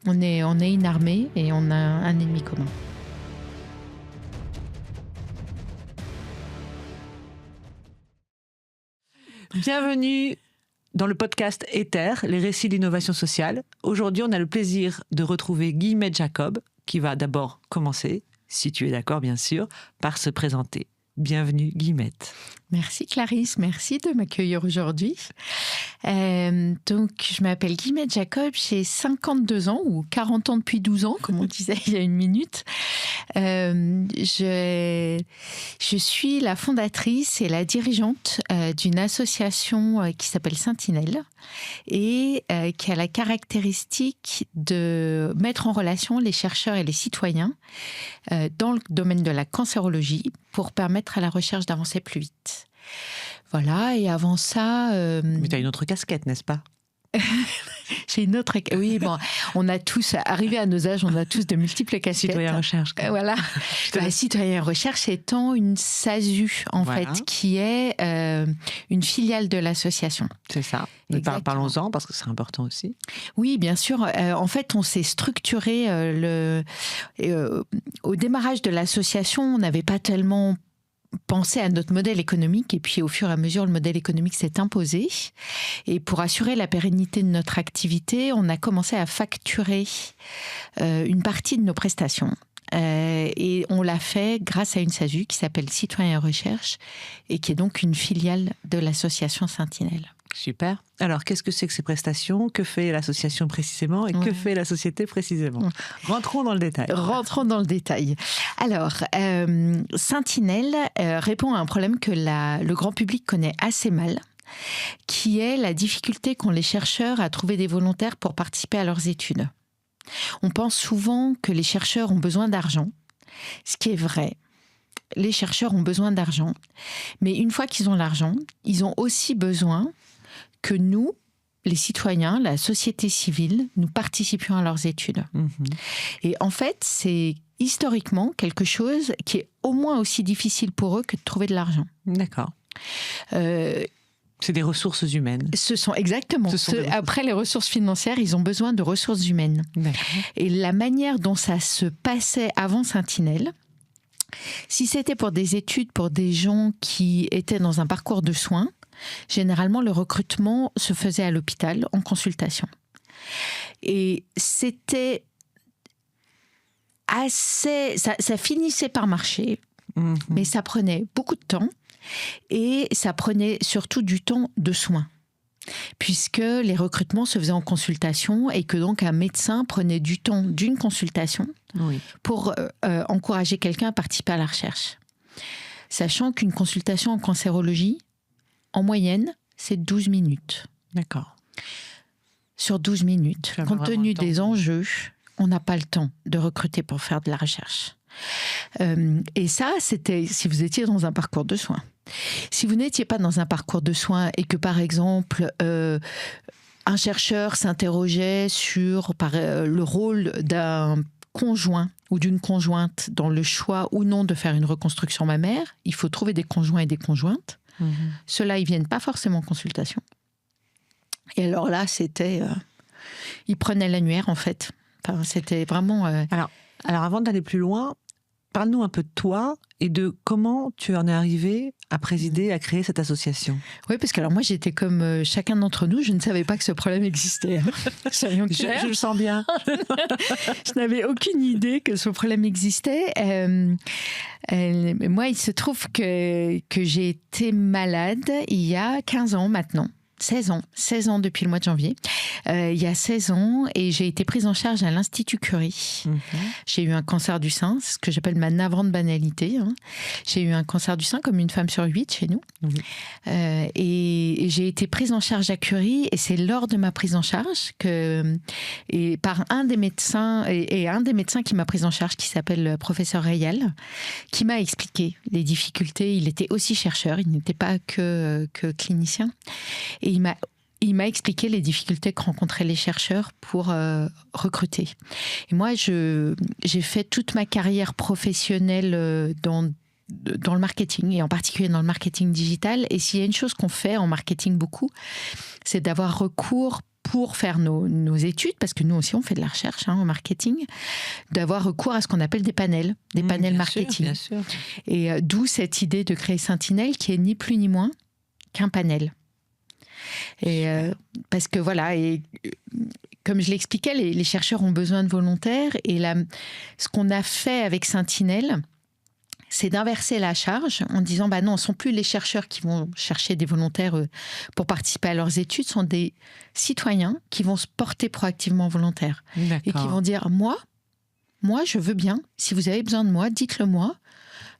On est une armée et on a un ennemi commun. Bienvenue dans le podcast Ether, les récits d'innovation sociale. Aujourd'hui, on a le plaisir de retrouver Guillemette Jacob, qui va d'abord commencer, si tu es d'accord bien sûr, par se présenter. Bienvenue Guillemette. Merci Clarisse, merci de m'accueillir aujourd'hui. Donc, je m'appelle Guillemette Jacob, j'ai 52 ans ou 40 ans depuis 12 ans, comme on disait il y a une minute. Je suis la fondatrice et la dirigeante d'une association qui s'appelle Sentinelle et qui a la caractéristique de mettre en relation les chercheurs et les citoyens dans le domaine de la cancérologie pour permettre à la recherche d'avancer plus vite. Voilà, et avant ça... Mais tu as une autre casquette, n'est-ce pas ? J'ai une autre... Oui, bon, on a tous, arrivé à nos âges, on a tous de multiples casquettes. Citoyen recherche. Voilà. Citoyen recherche étant une SASU, en fait, qui est une filiale de l'association. C'est ça. Parlons-en, parce que c'est important aussi. Oui, bien sûr. En fait, on s'est structuré au démarrage de l'association, on n'avait pas tellement penser à notre modèle économique et puis au fur et à mesure le modèle économique s'est imposé et pour assurer la pérennité de notre activité on a commencé à facturer une partie de nos prestations et on l'a fait grâce à une SASU qui s'appelle Citoyen Recherche et qui est donc une filiale de l'association Sentinelle. Super. Alors, qu'est-ce que c'est que ces prestations ? Que fait l'association précisément ? Et que fait la société précisément ? Rentrons dans le détail. Rentrons dans le détail. Alors, Sentinelle répond à un problème que le grand public connaît assez mal, qui est la difficulté qu'ont les chercheurs à trouver des volontaires pour participer à leurs études. On pense souvent que les chercheurs ont besoin d'argent, ce qui est vrai. Les chercheurs ont besoin d'argent, mais une fois qu'ils ont l'argent, ils ont aussi besoin que nous, les citoyens, la société civile, nous participions à leurs études. Et en fait, c'est historiquement quelque chose qui est au moins aussi difficile pour eux que de trouver de l'argent. D'accord. C'est des ressources humaines. Ce sont exactement. Après les ressources financières, ils ont besoin de ressources humaines. D'accord. Et la manière dont ça se passait avant Sentinelle, si c'était pour des études, pour des gens qui étaient dans un parcours de soins, généralement, le recrutement se faisait à l'hôpital, en consultation. Et c'était assez... Ça finissait par marcher, mais ça prenait beaucoup de temps. Et ça prenait surtout du temps de soins. Puisque les recrutements se faisaient en consultation et que donc un médecin prenait du temps d'une consultation pour encourager quelqu'un à participer à la recherche. Sachant qu'une consultation en cancérologie, en moyenne, c'est 12 minutes. D'accord. Sur 12 minutes, compte tenu des enjeux, on n'a pas le temps de recruter pour faire de la recherche. Et ça, c'était si vous étiez dans un parcours de soins. Si vous n'étiez pas dans un parcours de soins et que, par exemple, un chercheur s'interrogeait sur le rôle d'un conjoint ou d'une conjointe dans le choix ou non de faire une reconstruction mammaire, il faut trouver des conjoints et des conjointes. Ceux-là, ils viennent pas forcément en consultation. Et alors là, c'était... ils prenaient l'annuaire, en fait. Enfin, c'était vraiment... Alors, avant d'aller plus loin, parle-nous un peu de toi et de comment tu en es arrivé à présider, à créer cette association. Oui, parce que alors moi, j'étais comme chacun d'entre nous, je ne savais pas que ce problème existait. Soyons clairs. Je le sens bien. Je n'avais aucune idée que ce problème existait. Moi, il se trouve que j'ai été malade il y a 15 ans maintenant. 16 ans depuis le mois de janvier. Il y a 16 ans, et j'ai été prise en charge à l'Institut Curie. J'ai eu un cancer du sein, ce que j'appelle ma navrante banalité. J'ai eu un cancer du sein comme une femme sur 8 chez nous. Et j'ai été prise en charge à Curie, et c'est lors de ma prise en charge par un des médecins, et un des médecins qui m'a prise en charge, qui s'appelle le professeur Rayal, qui m'a expliqué les difficultés. Il était aussi chercheur, il n'était pas que clinicien. Et il m'a expliqué les difficultés que rencontraient les chercheurs pour recruter. Et moi, j'ai fait toute ma carrière professionnelle dans le marketing, et en particulier dans le marketing digital. Et s'il y a une chose qu'on fait en marketing beaucoup, c'est d'avoir recours pour faire nos études, parce que nous aussi on fait de la recherche en marketing, d'avoir recours à ce qu'on appelle des panels bien marketing. Sûr, bien sûr. Et d'où cette idée de créer Sentinelle, qui est ni plus ni moins qu'un panel. Et parce que voilà, et comme je l'expliquais, les chercheurs ont besoin de volontaires, et ce qu'on a fait avec Sentinelle, c'est d'inverser la charge en disant non, ce ne sont plus les chercheurs qui vont chercher des volontaires pour participer à leurs études, ce sont des citoyens qui vont se porter proactivement volontaires. D'accord. Et qui vont dire moi je veux bien, si vous avez besoin de moi, dites-le moi.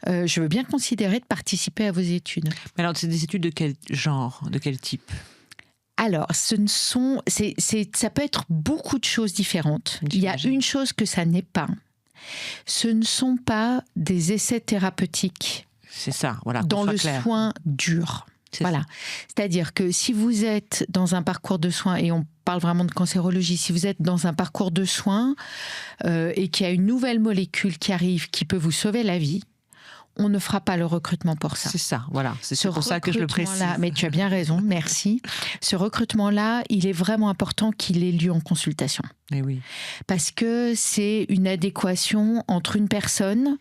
Je veux bien considérer de participer à vos études. Mais alors, c'est des études de quel genre, de quel type ? Alors, ça peut être beaucoup de choses différentes. J'imagine. Il y a une chose que ça n'est pas. Ce ne sont pas des essais thérapeutiques. C'est ça, voilà. Dans le clair. soin dur. Voilà. C'est-à-dire que si vous êtes dans un parcours de soins, et on parle vraiment de cancérologie, si vous êtes dans un parcours de soins et qu'il y a une nouvelle molécule qui arrive qui peut vous sauver la vie, on ne fera pas le recrutement pour ça. C'est ça, voilà. C'est pour ça que je le précise. Mais tu as bien raison, merci. Ce recrutement-là, il est vraiment important qu'il ait lieu en consultation. Et oui. Parce que c'est une adéquation entre une personne,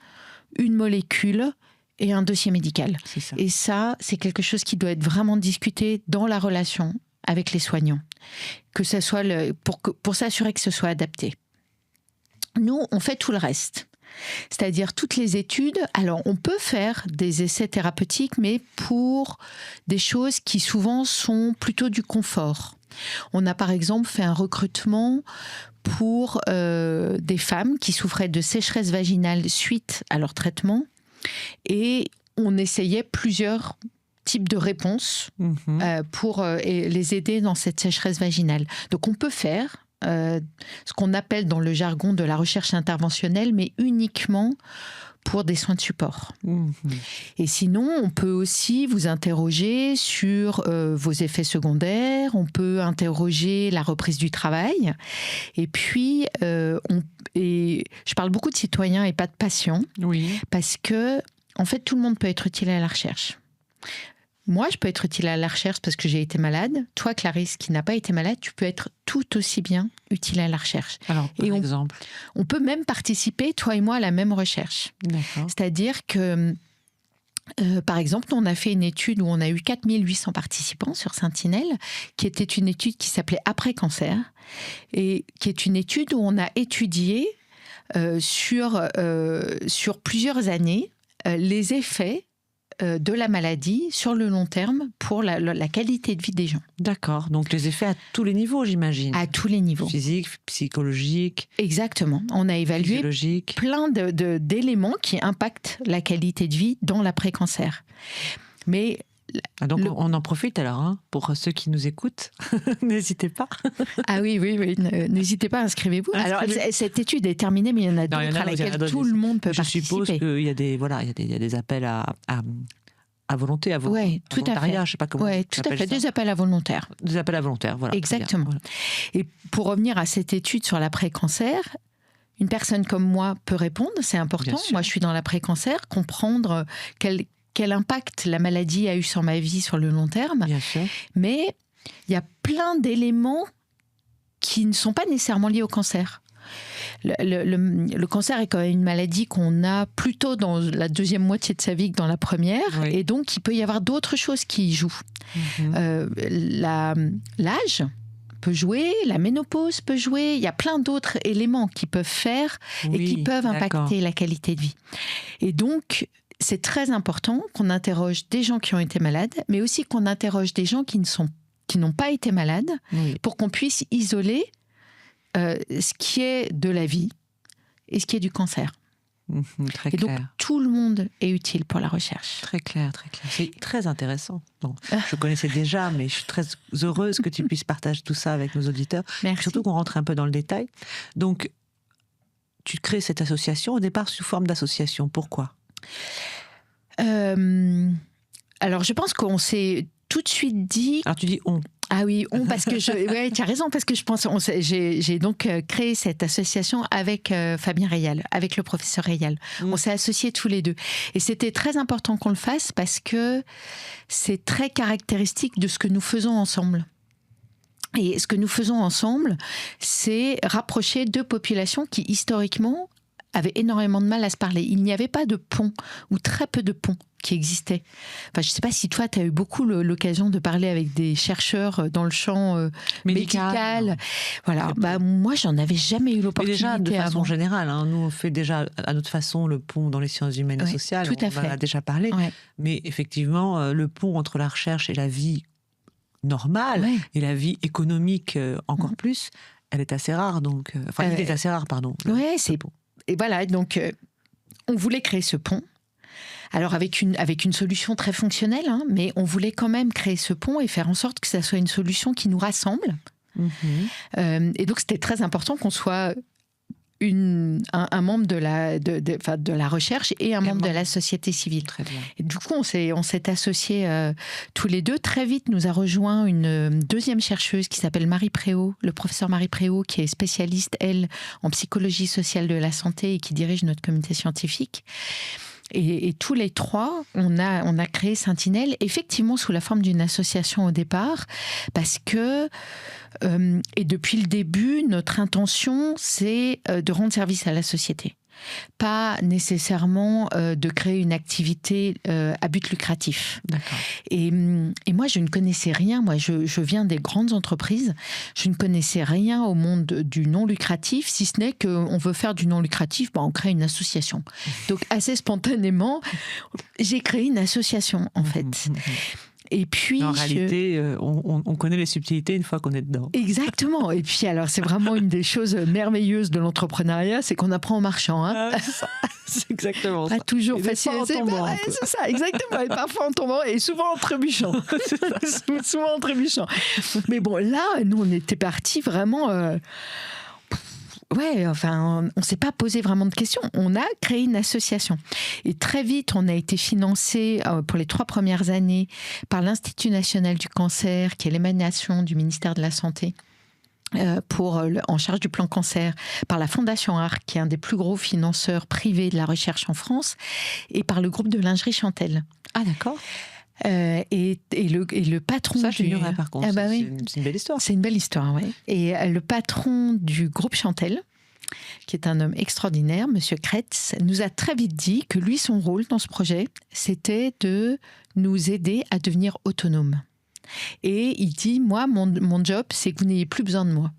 une molécule et un dossier médical. C'est ça. Et ça, c'est quelque chose qui doit être vraiment discuté dans la relation avec les soignants. Que ça soit pour s'assurer que ce soit adapté. Nous, on fait tout le reste. C'est-à-dire toutes les études. Alors, on peut faire des essais thérapeutiques, mais pour des choses qui souvent sont plutôt du confort. On a par exemple fait un recrutement pour des femmes qui souffraient de sécheresse vaginale suite à leur traitement. Et on essayait plusieurs types de réponses pour les aider dans cette sécheresse vaginale. Donc, on peut faire ce qu'on appelle dans le jargon de la recherche interventionnelle, mais uniquement pour des soins de support. Et sinon, on peut aussi vous interroger sur vos effets secondaires, on peut interroger la reprise du travail, et puis je parle beaucoup de citoyens et pas de patients, parce que en fait, tout le monde peut être utile à la recherche. Moi, je peux être utile à la recherche parce que j'ai été malade. Toi, Clarisse, qui n'a pas été malade, tu peux être tout aussi bien utile à la recherche. Alors, par exemple, on peut même participer, toi et moi, à la même recherche. D'accord. C'est-à-dire que, par exemple, on a fait une étude où on a eu 4800 participants sur Sentinelle, qui était une étude qui s'appelait Après cancer, et qui est une étude où on a étudié sur plusieurs années les effets de la maladie sur le long terme pour la qualité de vie des gens. D'accord, donc les effets à tous les niveaux, j'imagine. À tous les niveaux. Physique, psychologique. Exactement. On a évalué plein d'éléments qui impactent la qualité de vie dans l'après-cancer. Mais donc on en profite alors, pour ceux qui nous écoutent. N'hésitez pas. Ah oui. N'hésitez pas, inscrivez-vous. Alors, cette étude est terminée, mais il y en a d'autres à laquelle tout le monde peut participer. Je suppose qu'il y a des appels à volonté, à volontariat, tout à fait. Je sais pas comment. Oui, tout à fait. Des appels à volontaires. Des appels à volontaires, voilà. Exactement. Voilà. Et pour revenir à cette étude sur l'après-cancer, une personne comme moi peut répondre, c'est important. Moi, je suis dans l'après-cancer, comprendre quel impact la maladie a eu sur ma vie sur le long terme. Bien sûr. Mais il y a plein d'éléments qui ne sont pas nécessairement liés au cancer. Le cancer est quand même une maladie qu'on a plutôt dans la deuxième moitié de sa vie que dans la première. Oui. Et donc, il peut y avoir d'autres choses qui y jouent. L'âge peut jouer, la ménopause peut jouer. Il y a plein d'autres éléments qui peuvent faire et qui peuvent impacter la qualité de vie. Et donc, c'est très important qu'on interroge des gens qui ont été malades, mais aussi qu'on interroge des gens qui n'ont pas été malades, pour qu'on puisse isoler ce qui est de la vie et ce qui est du cancer. Très et clair. Donc, tout le monde est utile pour la recherche. Très clair, très clair. C'est très intéressant. Bon, je connaissais déjà, mais je suis très heureuse que tu puisses partager tout ça avec nos auditeurs. Merci. Surtout qu'on rentre un peu dans le détail. Donc, tu crées cette association au départ sous forme d'association. Pourquoi ? Alors, je pense qu'on s'est tout de suite dit... Alors, tu dis on. Ah oui, parce que ouais, tu as raison, parce que je pense, j'ai donc créé cette association avec Fabien Reyal, avec le professeur Reyal. On s'est associés tous les deux. Et c'était très important qu'on le fasse parce que c'est très caractéristique de ce que nous faisons ensemble. Et ce que nous faisons ensemble, c'est rapprocher deux populations qui, historiquement, avaient énormément de mal à se parler. Il n'y avait pas de pont, ou très peu de ponts qui existaient. Enfin, je ne sais pas si toi, tu as eu beaucoup l'occasion de parler avec des chercheurs dans le champ médical. Voilà. Moi, j'en avais jamais eu l'opportunité. Mais déjà, de façon avant. générale, nous, on fait déjà à notre façon le pont dans les sciences humaines et sociales. Tout à fait. On en a déjà parlé. Ouais. Mais effectivement, le pont entre la recherche et la vie normale, et la vie économique encore plus, elle est assez rare. Donc, il est assez rare, pardon. Oui, c'est bon. Et voilà, donc on voulait créer ce pont. Alors avec une solution très fonctionnelle, mais on voulait quand même créer ce pont et faire en sorte que ça soit une solution qui nous rassemble. Et donc c'était très important qu'on soit un membre de la recherche et un membre de la société civile. Très bien. Et du coup, on s'est associés tous les deux. Très vite, nous a rejoint une deuxième chercheuse qui s'appelle Marie Préau, le professeur Marie Préau, qui est spécialiste, elle, en psychologie sociale de la santé et qui dirige notre comité scientifique. Et tous les trois, on a créé Sentinelle, effectivement sous la forme d'une association au départ, parce que, et depuis le début, notre intention, c'est de rendre service à la société. Pas nécessairement de créer une activité à but lucratif. D'accord. Et moi, je ne connaissais rien. Moi, je viens des grandes entreprises. Je ne connaissais rien au monde du non lucratif, si ce n'est qu'on veut faire du non lucratif, on crée une association. Donc, assez spontanément, j'ai créé une association, en fait. Et puis, en réalité, on connaît les subtilités une fois qu'on est dedans. Exactement. Et puis, alors, c'est vraiment une des choses merveilleuses de l'entrepreneuriat, c'est qu'on apprend en marchant. C'est exactement ça. Pas toujours facile. C'est ça, exactement. Et parfois en tombant et souvent en trébuchant. Souvent en trébuchant. Mais bon, là, nous, on était partis vraiment... on ne s'est pas posé vraiment de questions. On a créé une association. Et très vite, on a été financé pour les 3 premières années par l'Institut national du cancer, qui est l'émanation du ministère de la Santé, en charge du plan cancer, par la Fondation ARC, qui est un des plus gros financeurs privés de la recherche en France, et par le groupe de lingerie Chantel. Ah, d'accord. Et le patron ça, je l'ignorais par contre. C'est une belle histoire. C'est une belle histoire, oui. Et le patron du groupe Chantel, qui est un homme extraordinaire, Monsieur Kretz, nous a très vite dit que lui, son rôle dans ce projet, c'était de nous aider à devenir autonomes. Et il dit, moi, mon job, c'est que vous n'ayez plus besoin de moi.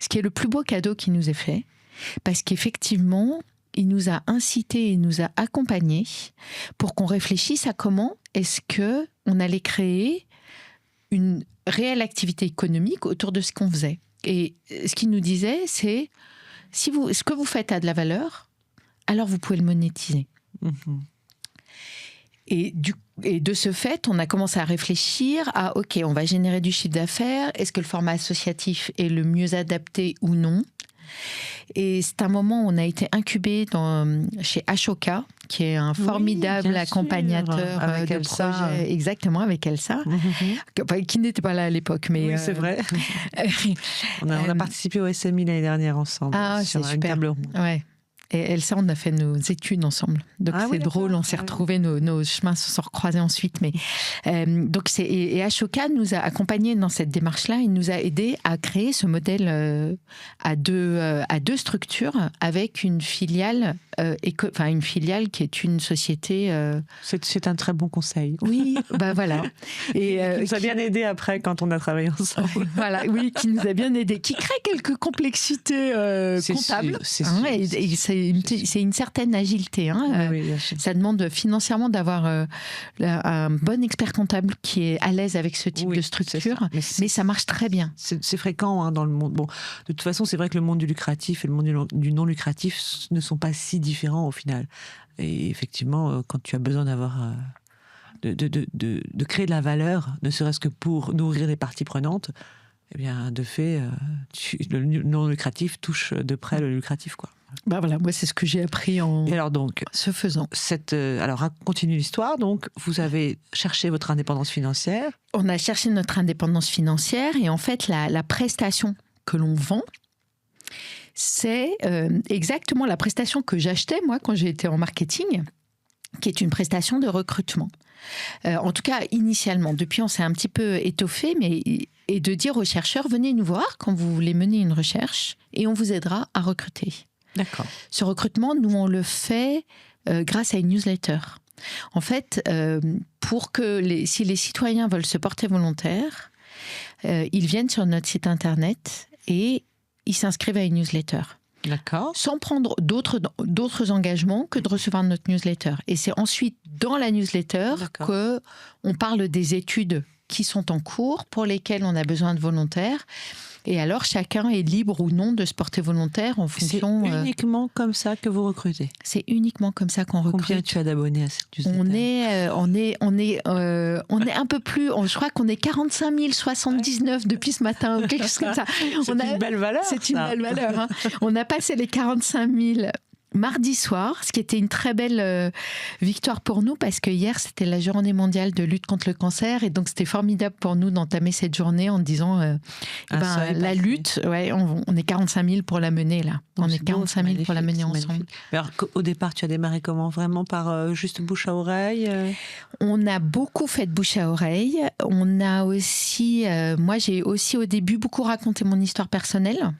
Ce qui est le plus beau cadeau qui nous est fait, parce qu'effectivement, il nous a incités, il nous a accompagnés pour qu'on réfléchisse à comment est-ce qu'on allait créer une réelle activité économique autour de ce qu'on faisait. Et ce qu'il nous disait, c'est ce que vous faites a de la valeur, alors vous pouvez le monétiser. Et de ce fait, on a commencé à réfléchir à, OK, on va générer du chiffre d'affaires, est-ce que le format associatif est le mieux adapté ou non ? Et c'est un moment où on a été incubé chez Ashoka, qui est un formidable accompagnateur de projet. Exactement, avec Elsa, qui n'était pas là à l'époque. Mais oui, c'est vrai. on a participé au SMI l'année dernière ensemble, sur une table ronde. Ouais. Et Elsa, on a fait nos études ensemble. Donc c'est drôle, on s'est retrouvés, nos chemins se sont recroisés ensuite. Mais, et Ashoka nous a accompagnés dans cette démarche-là. Il nous a aidés à créer ce modèle à deux structures avec une filiale, une filiale qui est une société... C'est un très bon conseil. Oui, voilà. Et, qui nous a bien aidés après quand on a travaillé ensemble. Voilà, oui, qui nous a bien aidés. Qui crée quelques complexités comptables. C'est une certaine agilité. Oui, ça demande financièrement d'avoir un bon expert comptable qui est à l'aise avec ce type de structure, mais ça marche très bien. C'est fréquent dans le monde. Bon, de toute façon, c'est vrai que le monde du lucratif et le monde du non lucratif ne sont pas si différents au final. Et effectivement, quand tu as besoin d'avoir... de créer de la valeur, ne serait-ce que pour nourrir les parties prenantes, eh bien, de fait, le non lucratif touche de près le lucratif, quoi. Voilà, moi c'est ce que j'ai appris Et alors donc, ce faisant. Alors continue l'histoire. Donc vous avez cherché votre indépendance financière. On a cherché notre indépendance financière et en fait la prestation que l'on vend, c'est exactement la prestation que j'achetais moi quand j'ai été en marketing. qui est une prestation de recrutement. En tout cas, initialement. Depuis, on s'est un petit peu étoffé, et de dire aux chercheurs, venez nous voir quand vous voulez mener une recherche et on vous aidera à recruter. D'accord. Ce recrutement, nous, on le fait grâce à une newsletter. En fait, si les citoyens veulent se porter volontaires, ils viennent sur notre site internet et ils s'inscrivent à une newsletter. D'accord. Sans prendre d'autres engagements que de recevoir notre newsletter. Et c'est ensuite dans la newsletter qu'on parle des études qui sont en cours, pour lesquelles on a besoin de volontaires. Et alors, chacun est libre ou non de se porter volontaire en fonction... C'est uniquement comme ça que vous recrutez? C'est uniquement comme ça qu'on recrute. Combien tu as d'abonnés à cette newsletter? On est un peu plus... Je crois qu'on est 45 079 depuis ce matin, ou quelque chose comme ça. C'est une belle valeur. C'est une belle valeur. Hein. On a passé les 45 000... mardi soir, ce qui était une très belle victoire pour nous, parce que hier, c'était la journée mondiale de lutte contre le cancer, et donc c'était formidable pour nous d'entamer cette journée en disant la lutte, on est 45 000 pour la mener là. On est 45 000 pour la mener ensemble. Alors, au départ, tu as démarré comment? Vraiment par juste bouche à oreille? On a beaucoup fait de bouche à oreille. On a aussi, moi j'ai aussi au début beaucoup raconté mon histoire personnelle.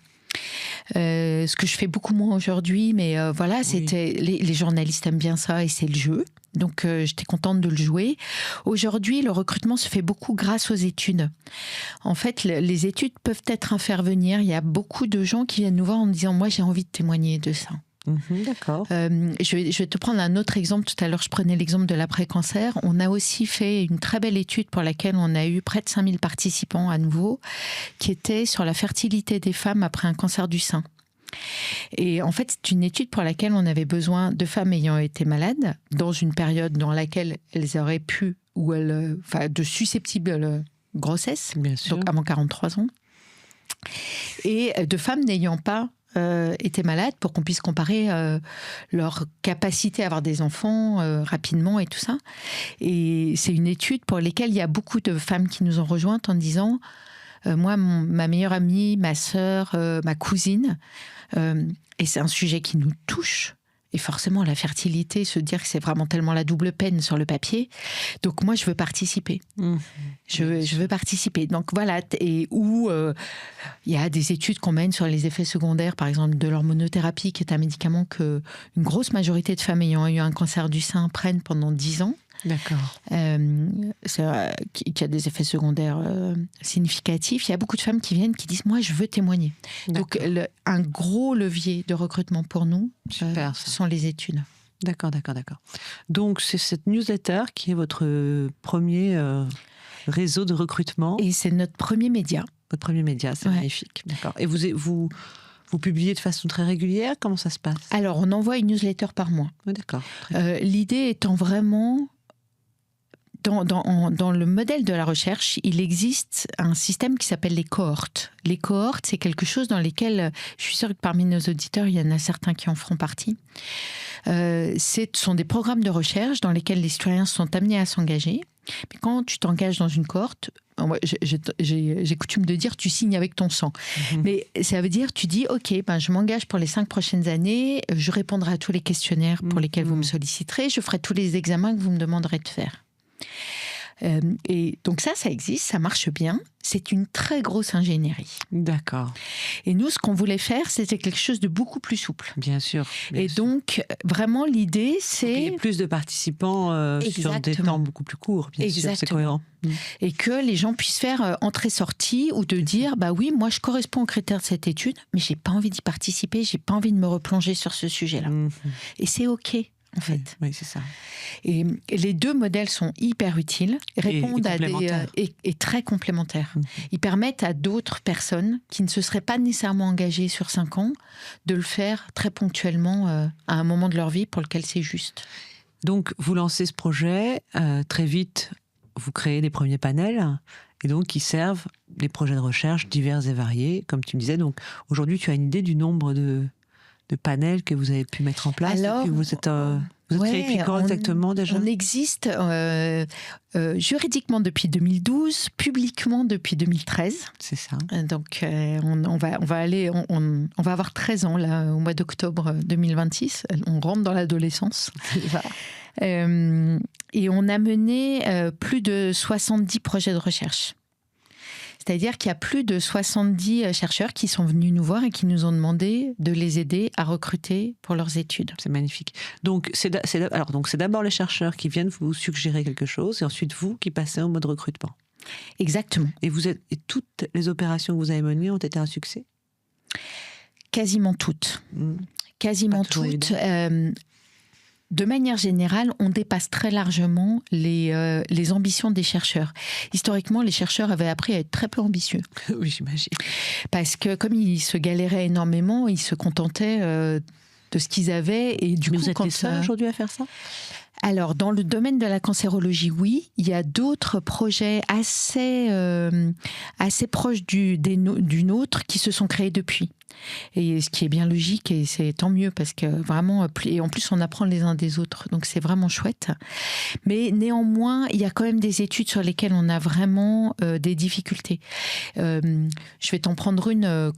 Ce que je fais beaucoup moins aujourd'hui, mais voilà, c'était les journalistes aiment bien ça et c'est le jeu. Donc j'étais contente de le jouer. Aujourd'hui, le recrutement se fait beaucoup grâce aux études. En fait, les études peuvent être un faire-venir. Il y a beaucoup de gens qui viennent nous voir en disant « Moi, j'ai envie de témoigner de ça ». D'accord. Je vais te prendre un autre exemple. Tout à l'heure, je prenais l'exemple de l'après-cancer. On a aussi fait une très belle étude pour laquelle on a eu près de 5000 participants à nouveau, qui était sur la fertilité des femmes après un cancer du sein. Et en fait, c'est une étude pour laquelle on avait besoin de femmes ayant été malades dans une période dans laquelle elles auraient pu, de susceptibles grossesses, donc avant 43 ans, et de femmes n'ayant pas étaient malades, pour qu'on puisse comparer leur capacité à avoir des enfants rapidement et tout ça. Et c'est une étude pour laquelle il y a beaucoup de femmes qui nous ont rejointes en disant moi, ma meilleure amie, ma sœur, ma cousine, et c'est un sujet qui nous touche. Et forcément, la fertilité, se dire que c'est vraiment tellement la double peine sur le papier. Donc moi, je veux participer. Je veux participer. Donc voilà, et où il y a des études qu'on mène sur les effets secondaires, par exemple de l'hormonothérapie, qui est un médicament que une grosse majorité de femmes ayant eu un cancer du sein prennent pendant 10 ans. D'accord. Qui a des effets secondaires significatifs. Il y a beaucoup de femmes qui viennent, qui disent « Moi, je veux témoigner ». Donc, un gros levier de recrutement pour nous, ce sont les études. D'accord. Donc, c'est cette newsletter qui est votre premier réseau de recrutement. Et c'est notre premier média. Votre premier média, c'est magnifique. D'accord. Et vous publiez de façon très régulière? Comment ça se passe? Alors, on envoie une newsletter par mois. Oui, d'accord. L'idée étant vraiment... Dans le modèle de la recherche, il existe un système qui s'appelle les cohortes. Les cohortes, c'est quelque chose dans lesquels, je suis sûre que parmi nos auditeurs, il y en a certains qui en feront partie. Ce sont des programmes de recherche dans lesquels les citoyens sont amenés à s'engager. Mais quand tu t'engages dans une cohorte, j'ai coutume de dire, tu signes avec ton sang. Mais ça veut dire, tu dis, ok, je m'engage pour les 5 prochaines années, je répondrai à tous les questionnaires pour lesquels vous me solliciterez, je ferai tous les examens que vous me demanderez de faire. Et donc ça existe, ça marche bien. C'est une très grosse ingénierie. D'accord. Et nous, ce qu'on voulait faire, c'était quelque chose de beaucoup plus souple. Bien sûr. Donc, vraiment, l'idée, c'est... Il y a plus de participants sur des temps beaucoup plus courts, bien sûr, c'est cohérent. Et que les gens puissent faire entrée-sortie, ou de dire, oui, moi, je corresponds aux critères de cette étude, mais j'ai pas envie d'y participer, j'ai pas envie de me replonger sur ce sujet-là. Et c'est OK. En fait. Oui, c'est ça. Et les deux modèles sont hyper utiles, répondent et très complémentaires. Ils permettent à d'autres personnes qui ne se seraient pas nécessairement engagées sur 5 ans de le faire très ponctuellement à un moment de leur vie pour lequel c'est juste. Donc, vous lancez ce projet, très vite, vous créez les premiers panels, et donc qui servent les projets de recherche divers et variés, comme tu me disais. Donc, aujourd'hui, tu as une idée du nombre de panels que vous avez pu mettre en place? Alors, vous êtes créé depuis quand exactement déjà? On existe juridiquement depuis 2012, publiquement depuis 2013. C'est ça. Donc on va avoir 13 ans là, au mois d'octobre 2026. On rentre dans l'adolescence. Et on a mené plus de 70 projets de recherche. C'est-à-dire qu'il y a plus de 70 chercheurs qui sont venus nous voir et qui nous ont demandé de les aider à recruter pour leurs études. C'est magnifique. Donc, c'est d'abord les chercheurs qui viennent vous suggérer quelque chose et ensuite vous qui passez au mode recrutement. Exactement. Et toutes les opérations que vous avez menées ont été un succès ? Quasiment toutes. Quasiment toutes. De manière générale, on dépasse très largement les ambitions des chercheurs. Historiquement, les chercheurs avaient appris à être très peu ambitieux. Oui, j'imagine. Parce que comme ils se galéraient énormément, ils se contentaient de ce qu'ils avaient. Et du coup, vous êtes les seuls aujourd'hui à faire ça ? Alors, dans le domaine de la cancérologie, oui. Il y a d'autres projets assez proches du nôtre qui se sont créés depuis. Et ce qui est bien logique, et c'est tant mieux, parce que vraiment, et en plus, on apprend les uns des autres. Donc, c'est vraiment chouette. Mais néanmoins, il y a quand même des études sur lesquelles on a vraiment des difficultés. Je vais t'en prendre une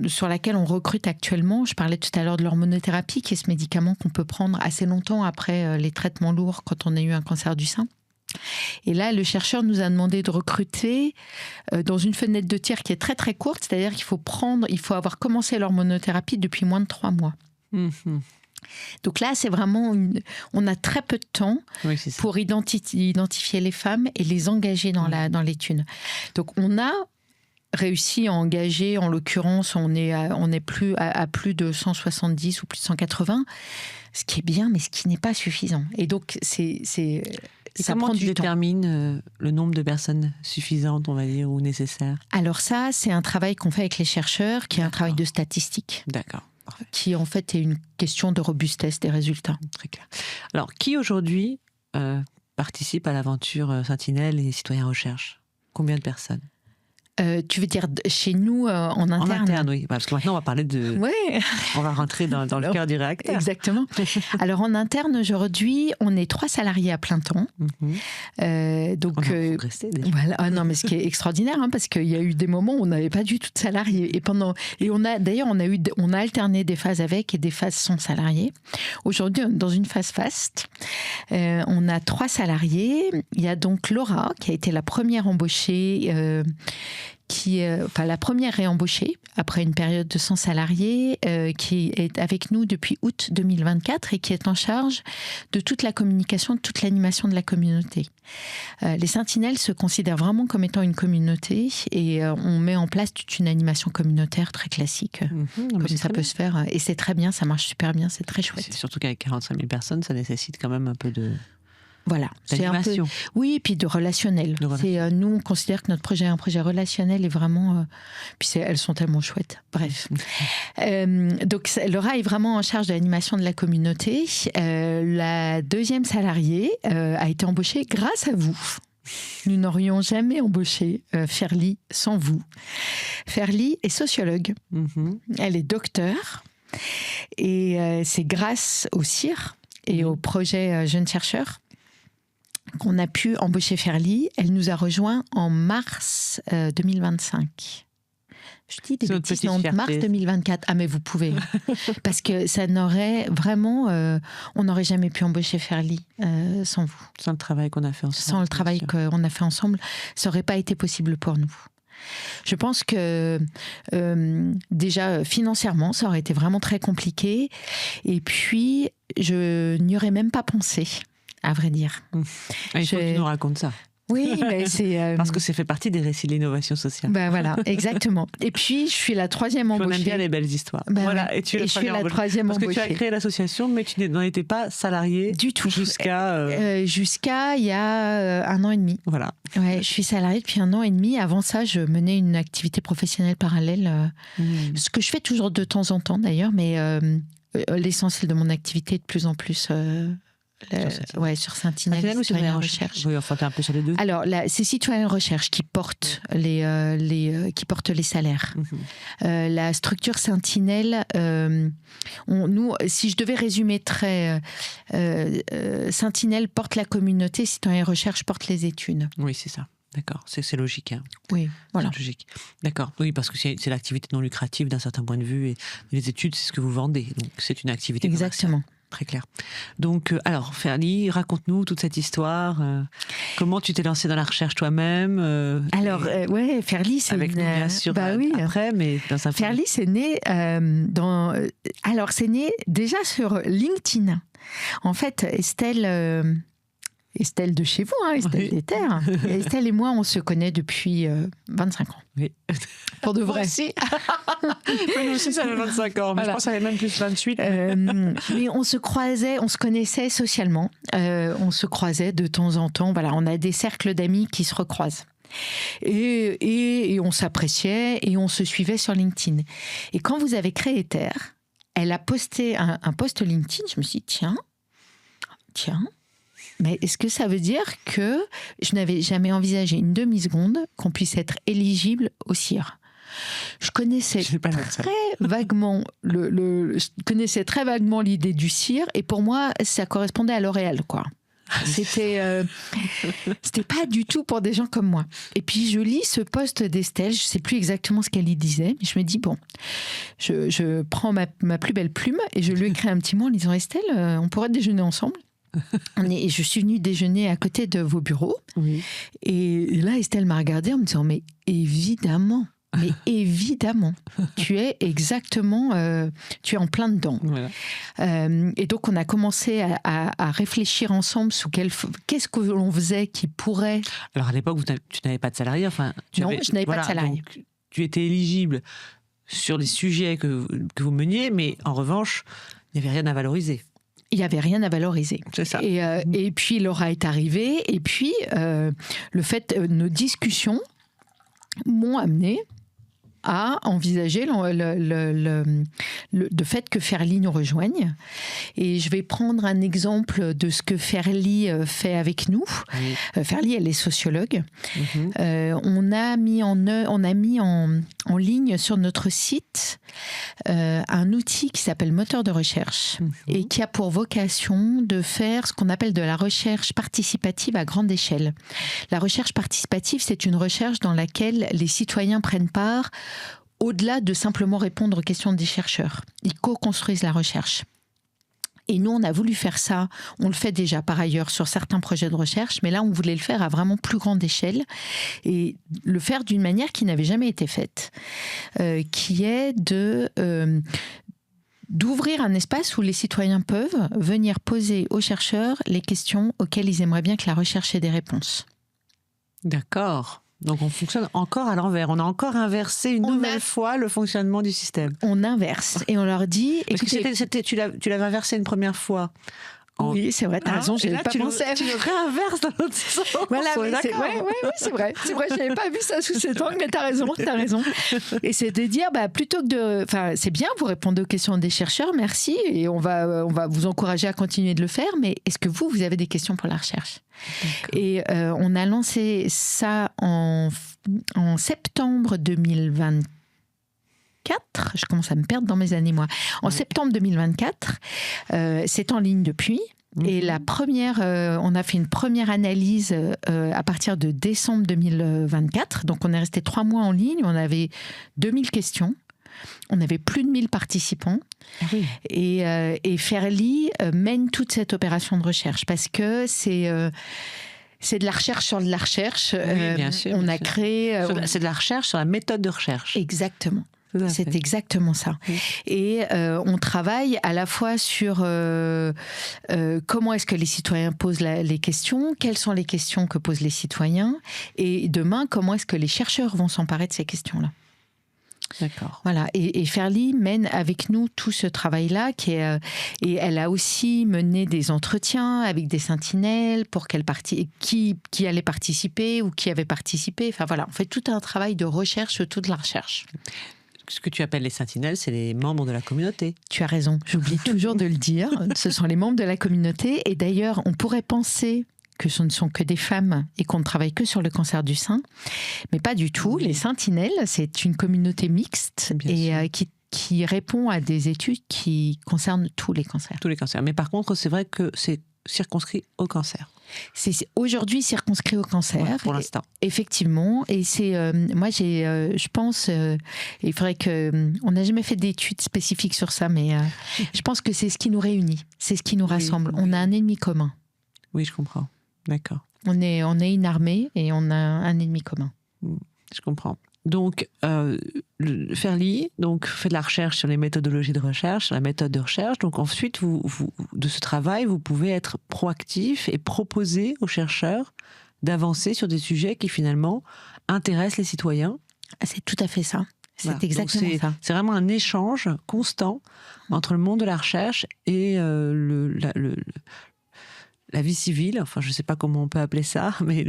sur laquelle on recrute actuellement. Je parlais tout à l'heure de l'hormonothérapie, qui est ce médicament qu'on peut prendre assez longtemps après les traitements lourds quand on a eu un cancer du sein. Et là, le chercheur nous a demandé de recruter dans une fenêtre de tir qui est très très courte, c'est-à-dire qu'il faut avoir commencé l'hormonothérapie depuis moins de 3 mois. Donc là, c'est vraiment on a très peu de temps pour identifier les femmes et les engager dans l'étude. Donc on a réussi à engager, en l'occurrence, on est plus à plus de 170 ou plus de 180, ce qui est bien, mais ce qui n'est pas suffisant. Et donc, ça comment prend tu du temps. détermines le nombre de personnes suffisantes, on va dire, ou nécessaires ? Alors ça, c'est un travail qu'on fait avec les chercheurs, qui est un travail de statistique. D'accord. Parfait. Qui, en fait, est une question de robustesse des résultats. Très clair. Alors, qui aujourd'hui participe à l'aventure Sentinelle et Citoyens Recherche ? Combien de personnes ? Tu veux dire chez nous en interne ? En interne, oui. Parce que maintenant, on va parler de... Ouais. On va rentrer dans le cœur du réacteur. Exactement. Alors, en interne, aujourd'hui, on est 3 salariés à plein temps. Donc, on a progressé, déjà. Voilà. Ah, non, mais ce qui est extraordinaire, parce qu'il y a eu des moments où on n'avait pas du tout de salariés. Et on a alterné des phases avec et des phases sans salariés. Aujourd'hui, dans une phase faste, on a 3 salariés. Il y a donc Laura, qui a été la première embauchée, la première réembauchée après une période de 100 salariés, qui est avec nous depuis août 2024 et qui est en charge de toute la communication, de toute l'animation de la communauté. Les Sentinelles se considèrent vraiment comme étant une communauté et on met en place toute une animation communautaire très classique, comme ça peut se faire. Et c'est très bien, ça marche super bien, c'est très chouette. C'est surtout qu'avec 45 000 personnes, ça nécessite quand même un peu de... Voilà, c'est un peu, oui, puis de relationnel. Nous, on considère que notre projet est un projet relationnel et vraiment, puis elles sont tellement chouettes. Bref, donc Laura est vraiment en charge de l'animation de la communauté. La deuxième salariée a été embauchée grâce à vous. Nous n'aurions jamais embauché Ferlie sans vous. Ferlie est sociologue. Elle est docteure et c'est grâce au CIR et au projet Jeunes Chercheurs qu'on a pu embaucher Ferlie. Elle nous a rejoints en mars 2025. Je dis des bêtises, non, mars 2024. Ah, mais vous pouvez. Parce que ça n'aurait vraiment... on n'aurait jamais pu embaucher Ferlie sans vous. Sans le travail qu'on a fait ensemble. Sans le travail qu'on a fait ensemble, ça n'aurait pas été possible pour nous. Je pense que déjà financièrement, ça aurait été vraiment très compliqué. Et puis, je n'y aurais même pas pensé, à vrai dire. Il faut que tu nous racontes ça. Oui, mais c'est... Parce que ça fait partie des récits de l'innovation sociale. Ben voilà, exactement. Et puis, je suis la 3e embauchée. On aime bien les belles histoires. Ben voilà, ouais. et tu es je suis la 3e embauchée. Parce que tu as créé l'association, mais tu n'en étais pas salariée du tout. Jusqu'à il y a 1 an et demi. Voilà. Ouais, je suis salariée depuis 1 an et demi. Avant ça, je menais une activité professionnelle parallèle. Ce que je fais toujours de temps en temps, d'ailleurs, mais l'essentiel de mon activité est de plus en plus... sur Sentinelle ou Citoyens Recherche. Oui, enfin, t'es un peu sur les deux. Alors, c'est Citoyens Recherche qui porte les salaires. La structure Sentinelle, nous, si je devais résumer très... Sentinelle porte la communauté, Citoyens Recherche porte les études. Oui, c'est ça. D'accord, c'est logique. Hein. Oui, voilà. C'est logique. D'accord. Oui, parce que c'est l'activité non lucrative d'un certain point de vue et les études, c'est ce que vous vendez. Donc, c'est une activité Exactement. Très clair. Donc, alors, Ferlie, raconte-nous toute cette histoire. Comment tu t'es lancée dans la recherche toi-même Alors, ouais, Ferlie, c'est avec nous, bien sûr, oui. après, mais dans un Ferlie, c'est né alors, c'est né déjà sur LinkedIn. En fait, Estelle de chez vous, hein, Estelle des Terres. Estelle et moi, on se connaît depuis 25 ans. Oui. Pour de vrai. Moi aussi. Moi aussi, ça fait 25 ans, mais voilà. Je pense que ça avait même plus 28. Mais on se croisait, on se connaissait socialement. On se croisait de temps en temps. Voilà, on a des cercles d'amis qui se recroisent. Et on s'appréciait et on se suivait sur LinkedIn. Et quand vous avez créé Terre, elle a posté un post LinkedIn. Je me suis dit, tiens, mais est-ce que ça veut dire que je n'avais jamais envisagé une demi-seconde qu'on puisse être éligible au CIR? Je connaissais très vaguement je connaissais très vaguement l'idée du CIR et pour moi, ça correspondait à L'Oréal, quoi. C'était pas du tout pour des gens comme moi. Et puis je lis ce post d'Estelle, je sais plus exactement ce qu'elle y disait, mais je me dis bon, je prends ma plus belle plume et je lui écris un petit mot en disant Estelle, on pourrait déjeuner ensemble. Et je suis venue déjeuner à côté de vos bureaux. Oui. Et là, Estelle m'a regardée en me disant mais évidemment, tu es exactement, tu es en plein dedans. Voilà. Et donc, on a commencé à réfléchir ensemble qu'est-ce que l'on faisait qui pourrait... Alors, à l'époque, tu n'avais pas de salarié, Non, je n'avais pas de salarié. Donc, tu étais éligible sur les sujets que vous meniez, mais en revanche, il n'y avait rien à valoriser. Il n'y avait rien à valoriser. C'est ça. Et puis, Laura est arrivée, et puis, le fait, nos discussions m'ont amené à envisager le fait que Ferlie nous rejoigne. Et je vais prendre un exemple de ce que Ferlie fait avec nous. Oui. Ferlie, elle est sociologue. Mm-hmm. On a mis en ligne sur notre site un outil qui s'appelle moteur de recherche et qui a pour vocation de faire ce qu'on appelle de la recherche participative à grande échelle. La recherche participative, c'est une recherche dans laquelle les citoyens prennent part au-delà de simplement répondre aux questions des chercheurs. Ils co-construisent la recherche. Et nous, on a voulu faire ça. On le fait déjà par ailleurs sur certains projets de recherche, mais là, on voulait le faire à vraiment plus grande échelle et le faire d'une manière qui n'avait jamais été faite, qui est d'ouvrir un espace où les citoyens peuvent venir poser aux chercheurs les questions auxquelles ils aimeraient bien que la recherche ait des réponses. D'accord. Donc on fonctionne encore à l'envers. On a encore inversé une nouvelle fois le fonctionnement du système. On inverse et on leur dit... Parce que tu l'avais inversé une première fois. Oui, c'est vrai, t'as raison, je n'avais pas pensé. Tu le réinverses dans l'autre sens. Voilà, c'est vrai, je n'avais pas vu ça sous cet angle, mais t'as raison. Et c'est de dire, plutôt que de... Enfin, c'est bien, vous répondez aux questions des chercheurs, merci, et on va vous encourager à continuer de le faire, mais est-ce que vous avez des questions pour la recherche ? Et on a lancé ça en septembre 2024. Je commence à me perdre dans mes années, moi. En septembre 2024, c'est en ligne depuis. Et la première, on a fait une première analyse à partir de décembre 2024. Donc, on est resté 3 mois en ligne. On avait 2000 questions. On avait plus de 1000 participants. Ah oui. Et Ferlie mène toute cette opération de recherche parce que c'est de la recherche sur de la recherche. Oui, bien sûr. On a créé... c'est de la recherche sur la méthode de recherche. Exactement. C'est exactement ça. Oui. Et on travaille à la fois sur comment est-ce que les citoyens posent les questions, quelles sont les questions que posent les citoyens, et demain, comment est-ce que les chercheurs vont s'emparer de ces questions-là. D'accord. Voilà. Et Ferlie mène avec nous tout ce travail-là, et elle a aussi mené des entretiens avec des sentinelles pour qui allait participer ou qui avait participé. Enfin voilà, on fait tout un travail de recherche autour de la recherche. Ce que tu appelles les sentinelles, c'est les membres de la communauté. Tu as raison, j'oublie toujours de le dire. Ce sont les membres de la communauté. Et d'ailleurs, on pourrait penser que ce ne sont que des femmes et qu'on ne travaille que sur le cancer du sein. Mais pas du tout. Les sentinelles, c'est une communauté mixte et qui répond à des études qui concernent tous les cancers. Tous les cancers. Mais par contre, c'est vrai que c'est circonscrit au cancer. C'est aujourd'hui circonscrit au cancer. Ouais, pour l'instant. Effectivement. Et c'est, moi, je pense, il faudrait que, on n'a jamais fait d'études spécifiques sur ça, mais je pense que c'est ce qui nous réunit, c'est ce qui nous rassemble. Oui. On a un ennemi commun. Oui, je comprends. D'accord. On est une armée et on a un ennemi commun. Je comprends. Donc, Ferli fait de la recherche sur les méthodologies de recherche, sur la méthode de recherche. Donc ensuite, de ce travail, vous pouvez être proactif et proposer aux chercheurs d'avancer sur des sujets qui finalement intéressent les citoyens. C'est tout à fait ça. C'est Voilà. exactement ça. C'est vraiment un échange constant entre le monde de la recherche et la vie civile, enfin je ne sais pas comment on peut appeler ça, mais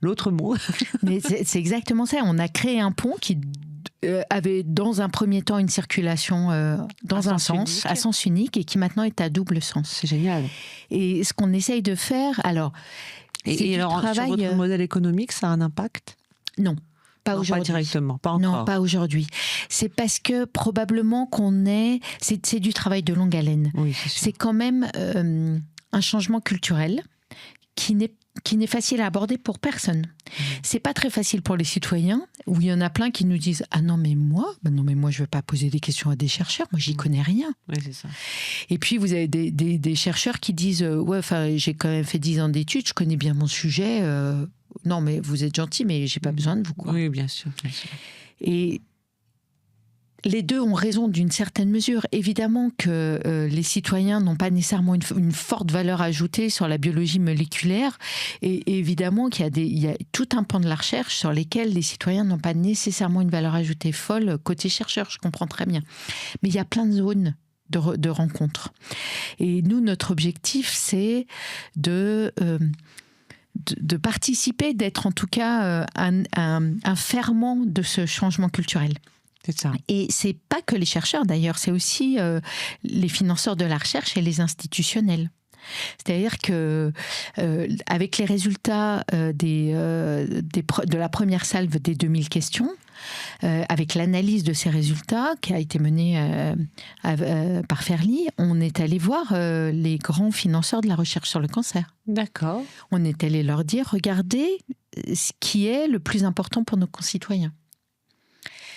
l'autre monde. Mais c'est exactement ça. On a créé un pont qui avait dans un premier temps une circulation dans un sens, à sens unique, et qui maintenant est à double sens. C'est génial. Et ce qu'on essaye de faire, alors... Et alors, sur votre modèle économique, ça a un impact ? Non. Pas aujourd'hui. Pas directement, pas encore. Non, pas aujourd'hui. C'est parce que probablement c'est du travail de longue haleine. Oui, c'est quand même un changement culturel qui n'est facile à aborder pour personne. C'est pas très facile pour les citoyens, où il y en a plein qui nous disent « Ah non, mais moi je veux pas poser des questions à des chercheurs, moi j'y connais rien. » Oui, c'est ça. Et puis vous avez des chercheurs qui disent « Ouais, enfin j'ai quand même fait 10 ans d'études, je connais bien mon sujet. Non, mais vous êtes gentil, mais j'ai pas besoin de vous. » quoi. Oui, bien sûr, bien sûr. Et les deux ont raison d'une certaine mesure. Évidemment que les citoyens n'ont pas nécessairement une forte valeur ajoutée sur la biologie moléculaire. Et évidemment qu'il y a tout un pan de la recherche sur lesquels les citoyens n'ont pas nécessairement une valeur ajoutée folle côté chercheur, je comprends très bien. Mais il y a plein de zones de rencontres. Et nous, notre objectif, c'est de participer, d'être en tout cas un ferment de ce changement culturel. C'est ça. Et c'est pas que les chercheurs d'ailleurs, c'est aussi les financeurs de la recherche et les institutionnels. C'est-à-dire que avec les résultats de la première salve des 2000 questions, avec l'analyse de ces résultats qui a été menée par Ferli, on est allé voir les grands financeurs de la recherche sur le cancer. D'accord. On est allé leur dire, regardez ce qui est le plus important pour nos concitoyens.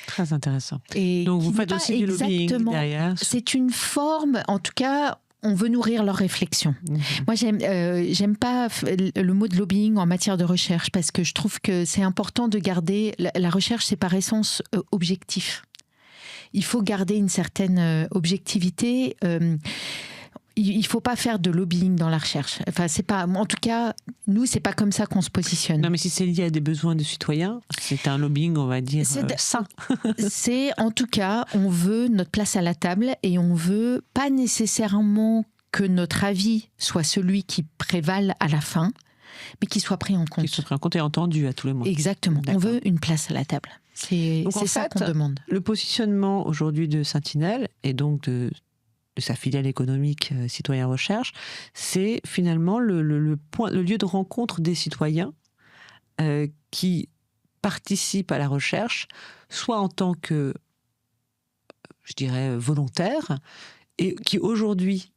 Très intéressant. Et donc vous faites aussi du lobbying derrière. C'est une forme, en tout cas, on veut nourrir leurs réflexions. Moi, j'aime pas le mot de lobbying en matière de recherche parce que je trouve que c'est important de garder la recherche, c'est par essence objectif. Il faut garder une certaine objectivité. Il ne faut pas faire de lobbying dans la recherche. Enfin, c'est pas, en tout cas, nous, c'est pas comme ça qu'on se positionne. Non, mais si c'est lié à des besoins de citoyens, c'est un lobbying, on va dire, sain. C'est, en tout cas, on veut notre place à la table et on veut pas nécessairement que notre avis soit celui qui prévale à la fin, mais qui soit pris en compte. Qui soit pris en compte et entendu à tous les moments. Exactement. D'accord. On veut une place à la table. C'est ça qu'on demande. Le positionnement aujourd'hui de Sentinelle et donc de sa filiale économique Citoyen Recherche, c'est finalement le lieu de rencontre des citoyens qui participent à la recherche, soit en tant que, je dirais, volontaires, et qui aujourd'hui,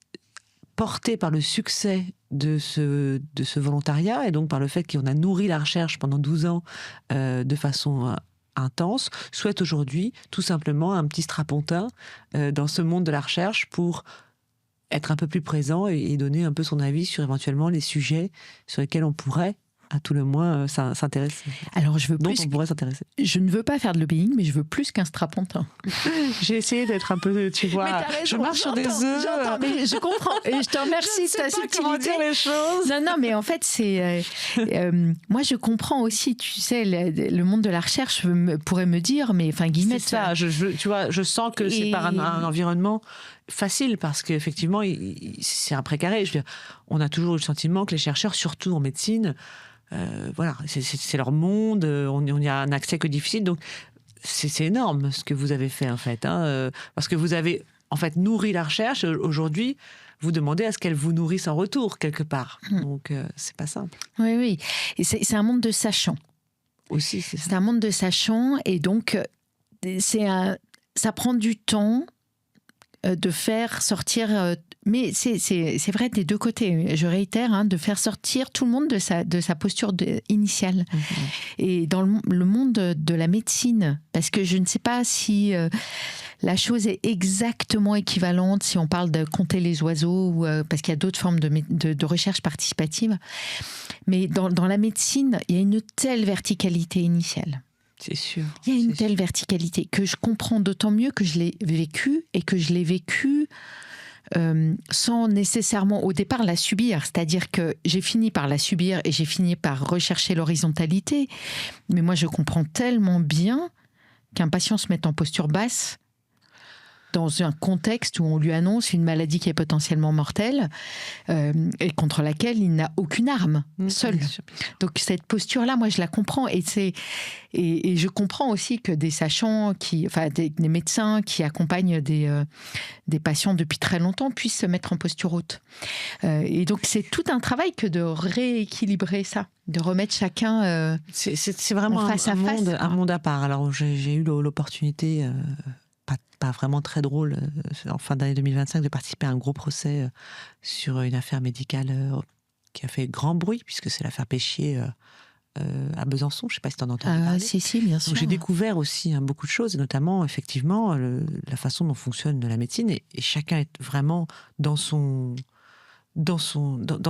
portés par le succès de ce volontariat, et donc par le fait qu'on a nourri la recherche pendant 12 ans de façon intense, souhaite aujourd'hui tout simplement un petit strapontin dans ce monde de la recherche pour être un peu plus présent et donner un peu son avis sur éventuellement les sujets sur lesquels on pourrait à tout le moins s'intéresser. Alors, on pourrait s'intéresser. Je ne veux pas faire de lobbying, mais je veux plus qu'un strapontin. J'ai essayé d'être un peu, tu vois, je marche sur des œufs. J'entends, mais je comprends. Et je te remercie de ta subtilité. Comment dire les choses. Non, mais en fait, c'est... moi, je comprends aussi, tu sais, le monde de la recherche pourrait me dire, mais enfin, Guillemette... C'est ça, tu vois, je sens que c'est par un environnement facile, parce qu'effectivement, c'est un précaré. Je veux dire, on a toujours eu le sentiment que les chercheurs, surtout en médecine, voilà, c'est leur monde, on n'y a un accès que difficile, donc c'est énorme ce que vous avez fait en fait, parce que vous avez en fait nourri la recherche. Aujourd'hui, vous demandez à ce qu'elle vous nourrisse en retour quelque part, donc c'est pas simple. Oui, et c'est un monde de sachants. Aussi, c'est un monde de sachants, et donc ça prend du temps. de faire sortir, mais c'est vrai des deux côtés, je réitère, hein, de faire sortir tout le monde de sa posture initiale. Et dans le monde de la médecine, parce que je ne sais pas si la chose est exactement équivalente, si on parle de compter les oiseaux, ou, parce qu'il y a d'autres formes de recherche participative, mais dans la médecine, il y a une telle verticalité initiale. C'est sûr. Il y a une telle verticalité que je comprends d'autant mieux que je l'ai vécu et que je l'ai vécu sans nécessairement au départ la subir. C'est-à-dire que j'ai fini par la subir et j'ai fini par rechercher l'horizontalité. Mais moi, je comprends tellement bien qu'un patient se mette en posture basse dans un contexte où on lui annonce une maladie qui est potentiellement mortelle et contre laquelle il n'a aucune arme, seul. Donc cette posture-là, moi, je la comprends. Et je comprends aussi que des sachants, des médecins qui accompagnent des patients depuis très longtemps puissent se mettre en posture haute. Et donc c'est tout un travail que de rééquilibrer ça, de remettre chacun c'est vraiment un monde à part. Alors j'ai eu l'opportunité... pas vraiment très drôle, en fin d'année 2025, de participer à un gros procès sur une affaire médicale qui a fait grand bruit, puisque c'est l'affaire Péchier à Besançon. Je ne sais pas si tu en as entendu parler. Si, bien sûr. Donc, j'ai découvert aussi beaucoup de choses, et notamment, effectivement, la façon dont fonctionne la médecine, et chacun est vraiment dans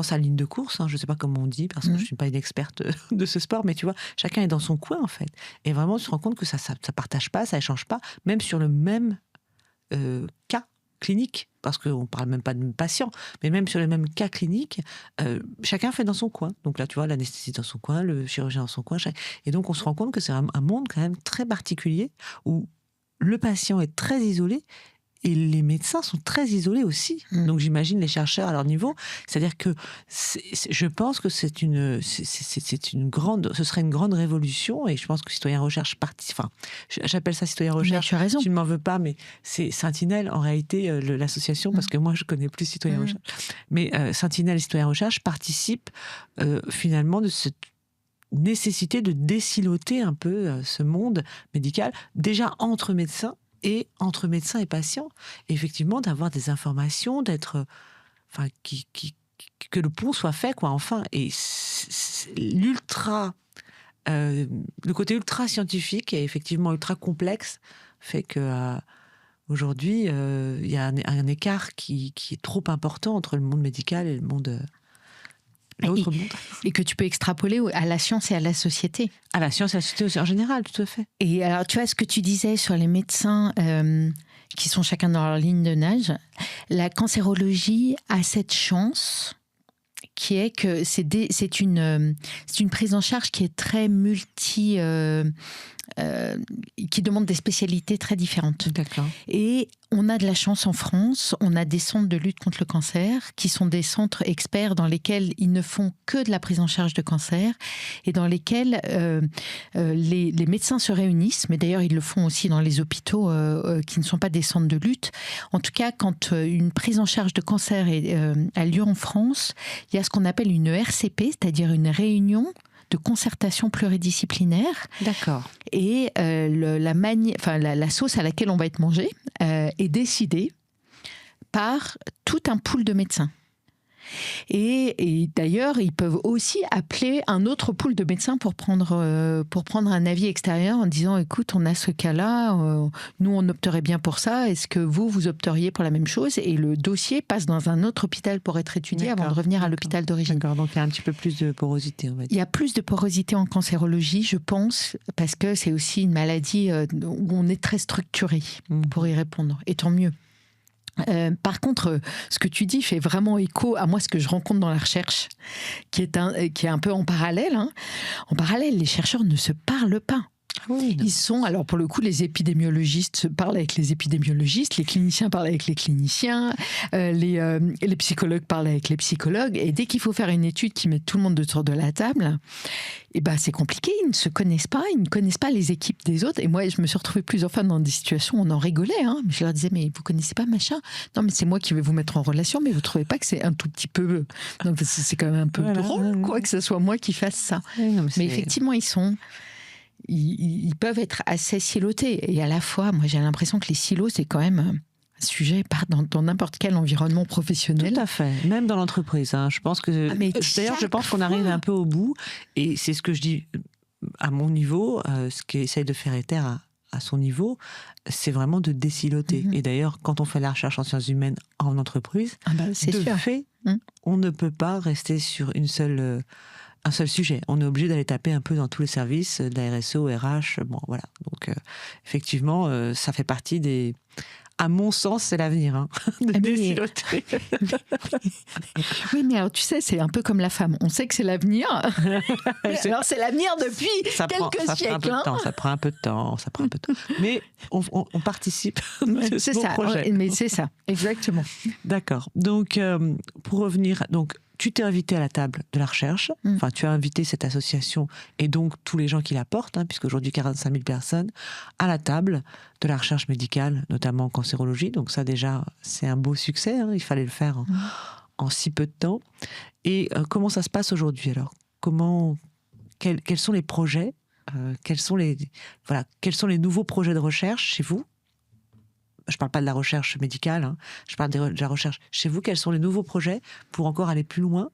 sa ligne de course, hein. Je ne sais pas comment on dit, parce que je ne suis pas une experte de ce sport, mais tu vois, chacun est dans son coin, en fait. Et vraiment, on se rend compte que ça partage pas, ça échange pas, même sur le même cas clinique, parce qu'on ne parle même pas de patient, mais même sur le même cas clinique, chacun fait dans son coin. Donc là, tu vois, l'anesthésiste dans son coin, le chirurgien dans son coin. Et donc, on se rend compte que c'est un monde quand même très particulier, où le patient est très isolé, et les médecins sont très isolés aussi. Donc j'imagine les chercheurs à leur niveau. C'est-à-dire que je pense que ce serait une grande révolution, et je pense que Citoyen Recherche j'appelle ça Citoyen Recherche. Tu as raison. Tu ne m'en veux pas, mais c'est Sentinelle en réalité, l'association, parce que moi je connais plus Citoyen Recherche. Mais Sentinelle et Citoyen Recherche participent finalement de cette nécessité de désiloter un peu ce monde médical, déjà entre médecins et patients, et effectivement d'avoir des informations, que le pont soit fait, quoi, enfin. Et le côté ultra scientifique et effectivement ultra complexe fait que aujourd'hui il y a un écart qui est trop important entre le monde médical et le monde l'autre monde. Et que tu peux extrapoler à la science et à la société. À la science et à la société aussi, en général, tout à fait. Et alors, tu vois, ce que tu disais sur les médecins qui sont chacun dans leur ligne de nage, la cancérologie a cette chance qui est que c'est une prise en charge qui est très qui demande des spécialités très différentes. D'accord. Et on a de la chance en France, on a des centres de lutte contre le cancer qui sont des centres experts dans lesquels ils ne font que de la prise en charge de cancer et dans lesquels les médecins se réunissent, mais d'ailleurs ils le font aussi dans les hôpitaux qui ne sont pas des centres de lutte. En tout cas, quand une prise en charge de cancer a lieu en France, il y a ce qu'on appelle une RCP, c'est-à-dire une réunion de concertation pluridisciplinaire. D'accord. Et la sauce à laquelle on va être mangé est décidée par tout un pool de médecins. Et d'ailleurs, ils peuvent aussi appeler un autre pool de médecins pour prendre un avis extérieur en disant, écoute, on a ce cas-là, nous on opterait bien pour ça, est-ce que vous opteriez pour la même chose? Et le dossier passe dans un autre hôpital pour être étudié avant de revenir à l'hôpital d'origine. D'accord, donc il y a un petit peu plus de porosité, on va dire. Il y a plus de porosité en cancérologie, je pense, parce que c'est aussi une maladie où on est très structuré pour y répondre, et tant mieux. Par contre, ce que tu dis fait vraiment écho à moi, ce que je rencontre dans la recherche, qui est un peu en parallèle. En parallèle, les chercheurs ne se parlent pas. Oui, ils sont, alors pour le coup, les épidémiologistes parlent avec les épidémiologistes, les cliniciens parlent avec les cliniciens, les psychologues parlent avec les psychologues, et dès qu'il faut faire une étude qui met tout le monde autour de la table, c'est compliqué, ils ne se connaissent pas, ils ne connaissent pas les équipes des autres. Et moi, je me suis retrouvée plusieurs fois dans des situations où on en rigolait. Je leur disais, mais vous connaissez pas machin? Non, mais c'est moi qui vais vous mettre en relation, mais vous trouvez pas que c'est un tout petit peu... Non, c'est quand même un peu drôle, quoi, que ce soit moi qui fasse ça. Oui, non, mais effectivement, ils peuvent être assez silotés. Et à la fois, moi, j'ai l'impression que les silos, c'est quand même sujet dans n'importe quel environnement professionnel. Tout à fait, même dans l'entreprise. Je pense que d'ailleurs, je pense qu'on arrive un peu au bout, et c'est ce que je dis à mon niveau, ce qu'essaye de faire Ether à son niveau, c'est vraiment de désiloter. Et d'ailleurs, quand on fait la recherche en sciences humaines en entreprise, c'est de sûr. fait, on ne peut pas rester sur un seul sujet. On est obligé d'aller taper un peu dans tous les services, de la RSE, RH, bon voilà. Donc effectivement, ça fait partie des... À mon sens, c'est l'avenir, de désiloter. Oui, mais alors, tu sais, c'est un peu comme la femme. On sait que c'est l'avenir. Alors, c'est l'avenir depuis quelques siècles. Ça prend un peu de temps. Mais on participe de ce projet. Mais c'est ça, exactement. D'accord. Donc, pour revenir... Tu t'es invité à la table de la recherche, enfin tu as invité cette association et donc tous les gens qui la portent, puisque aujourd'hui 45 000 personnes, à la table de la recherche médicale, notamment en cancérologie. Donc ça déjà, c'est un beau succès, il fallait le faire en si peu de temps. Et comment ça se passe aujourd'hui alors ? Quels sont les projets quels sont les nouveaux projets de recherche chez vous ? Je ne parle pas de la recherche médicale, je parle de la recherche chez vous. Quels sont les nouveaux projets pour encore aller plus loin,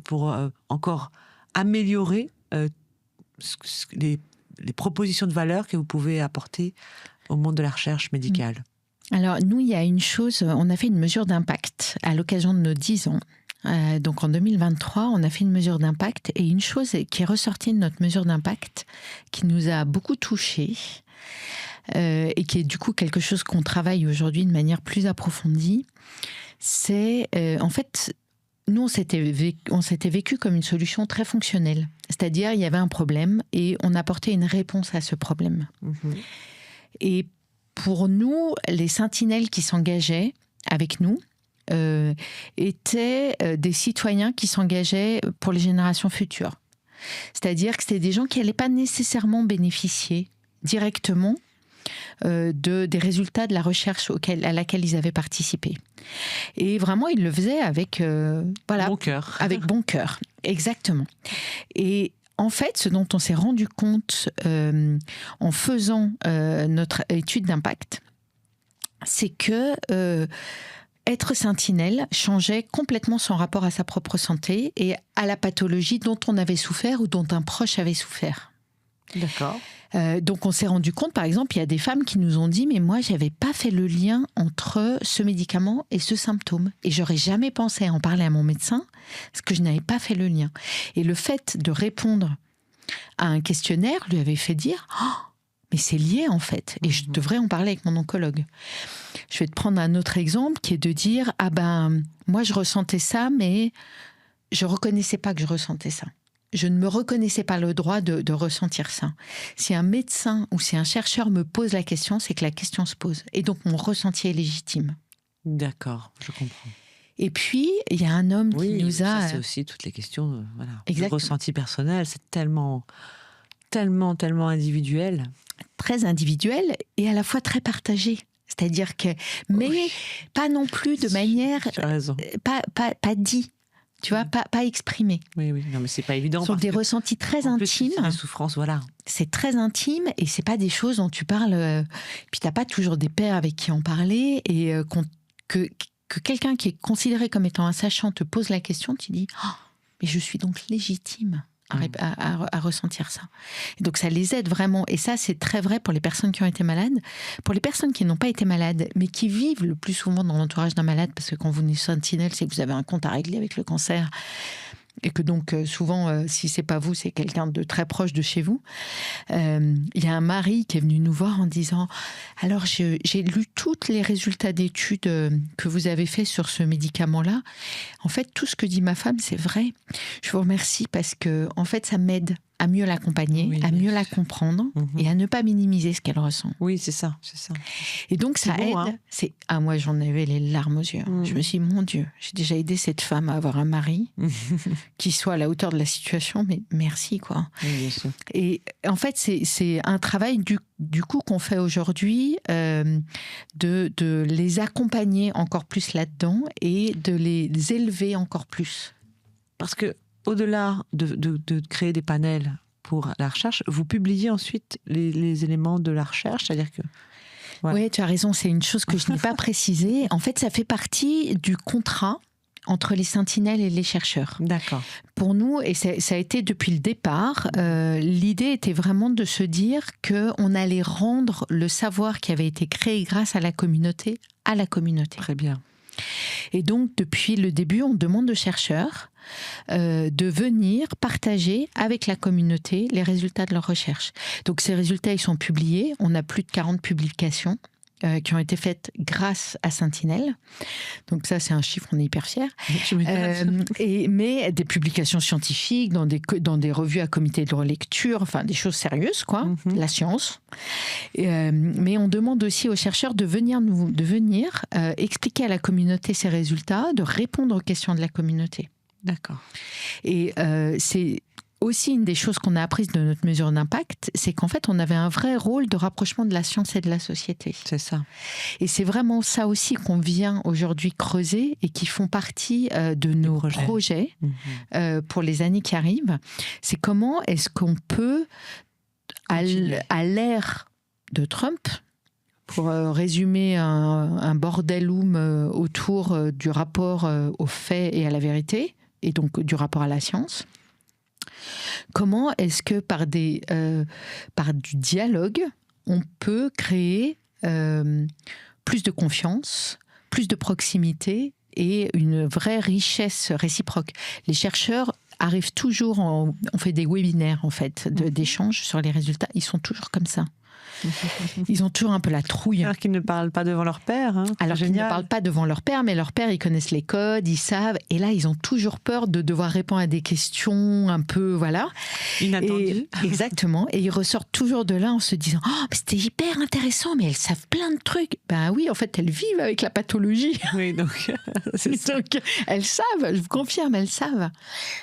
pour encore améliorer les propositions de valeur que vous pouvez apporter au monde de la recherche médicale ? Alors, nous, il y a une chose, on a fait une mesure d'impact à l'occasion de nos 10 ans. Donc en 2023, on a fait une mesure d'impact, et une chose qui est ressortie de notre mesure d'impact, qui nous a beaucoup touchés, et qui est du coup quelque chose qu'on travaille aujourd'hui de manière plus approfondie, c'est en fait, nous on s'était vécu comme une solution très fonctionnelle. C'est-à-dire, il y avait un problème et on apportait une réponse à ce problème. Et pour nous, les sentinelles qui s'engageaient avec nous étaient des citoyens qui s'engageaient pour les générations futures. C'est-à-dire que c'était des gens qui n'allaient pas nécessairement bénéficier directement des résultats de la recherche à laquelle ils avaient participé. Et vraiment, ils le faisaient avec bon cœur. Avec bon cœur, exactement. Et en fait, ce dont on s'est rendu compte en faisant notre étude d'impact, c'est que être sentinelle changeait complètement son rapport à sa propre santé et à la pathologie dont on avait souffert ou dont un proche avait souffert. D'accord. Donc on s'est rendu compte, par exemple, il y a des femmes qui nous ont dit « mais moi, j'avais pas fait le lien entre ce médicament et ce symptôme. Et j'aurais jamais pensé à en parler à mon médecin parce que je n'avais pas fait le lien. » Et le fait de répondre à un questionnaire lui avait fait dire « oh, mais c'est lié en fait, et je devrais en parler avec mon oncologue. » Je vais te prendre un autre exemple qui est de dire « ah ben, moi je ressentais ça, mais je reconnaissais pas que je ressentais ça. » Je ne me reconnaissais pas le droit de ressentir ça. Si un médecin ou si un chercheur me pose la question, c'est que la question se pose. Et donc, mon ressenti est légitime. D'accord, je comprends. Et puis, il y a un homme qui nous a... ça, c'est aussi toutes les questions, le ressenti personnel, c'est tellement individuel. Très individuel et à la fois très partagé. C'est-à-dire que... Mais pas non plus de manière... Tu as raison. Pas dit. Tu vois, pas exprimé. Oui, non, mais c'est pas évident. Ce sont des ressentis très intimes. C'est des souffrances, voilà. C'est très intime et c'est pas des choses dont tu parles. Puis t'as pas toujours des pairs avec qui en parler, et que quelqu'un qui est considéré comme étant un sachant te pose la question, tu dis oh, mais je suis donc légitime à ressentir ça. Et donc ça les aide vraiment, et ça c'est très vrai pour les personnes qui ont été malades, pour les personnes qui n'ont pas été malades mais qui vivent le plus souvent dans l'entourage d'un malade, parce que quand vous êtes sentinelle, c'est que vous avez un compte à régler avec le cancer, et que donc souvent si c'est pas vous, c'est quelqu'un de très proche de chez vous. Il y a un mari qui est venu nous voir en disant alors j'ai lu tous les résultats d'études que vous avez fait sur ce médicament-là. En fait, tout ce que dit ma femme, c'est vrai. Je vous remercie parce que en fait, ça m'aide à mieux l'accompagner, à mieux la comprendre et à ne pas minimiser ce qu'elle ressent. Oui, c'est ça. Et donc ça aide. Moi, j'en avais les larmes aux yeux. Je me suis dit, mon Dieu, j'ai déjà aidé cette femme à avoir un mari qui soit à la hauteur de la situation, mais merci, quoi. Oui, bien sûr. Et en fait, c'est un travail du coup qu'on fait aujourd'hui, de les accompagner encore plus là-dedans et de les élever encore plus. Parce que au-delà de créer des panels pour la recherche, vous publiez ensuite les éléments de la recherche, c'est-à-dire que... Ouais. Oui, tu as raison, c'est une chose que je n'ai pas précisée. En fait, ça fait partie du contrat entre les sentinelles et les chercheurs. D'accord. Pour nous, et ça a été depuis le départ, l'idée était vraiment de se dire qu'on allait rendre le savoir qui avait été créé grâce à la communauté à la communauté. Très bien. Et donc, depuis le début, on demande aux chercheurs de venir partager avec la communauté les résultats de leurs recherches. Donc, ces résultats, ils sont publiés. On a plus de 40 publications qui ont été faites grâce à Sentinelle. Donc ça, c'est un chiffre, on est hyper fiers. Mais des publications scientifiques dans des revues à comité de relecture, enfin des choses sérieuses, quoi, la science. Mais on demande aussi aux chercheurs de venir expliquer à la communauté ces résultats, de répondre aux questions de la communauté. D'accord. Et c'est aussi une des choses qu'on a apprises de notre mesure d'impact, c'est qu'en fait, on avait un vrai rôle de rapprochement de la science et de la société. C'est ça. Et c'est vraiment ça aussi qu'on vient aujourd'hui creuser et qui font partie de nos projets pour les années qui arrivent. C'est comment est-ce qu'on peut, à l'ère de Trump, pour résumer un bordelum autour du rapport aux faits et à la vérité, et donc du rapport à la science, comment est-ce que par du dialogue, on peut créer plus de confiance, plus de proximité et une vraie richesse réciproque. Les chercheurs arrivent toujours, on fait des webinaires en fait, d'échanges sur les résultats, ils sont toujours comme ça. Ils ont toujours un peu la trouille. Alors qu'ils ne parlent pas devant leur père. Hein. Alors qu'ils ne parlent pas devant leur père, mais leur père, ils connaissent les codes, ils savent. Et là, ils ont toujours peur de devoir répondre à des questions un peu, voilà. Inattendues. Exactement. Et ils ressortent toujours de là en se disant « Oh, c'était hyper intéressant, mais elles savent plein de trucs. » Ben oui, en fait, elles vivent avec la pathologie. Oui, donc, donc elles savent, je vous confirme, elles savent.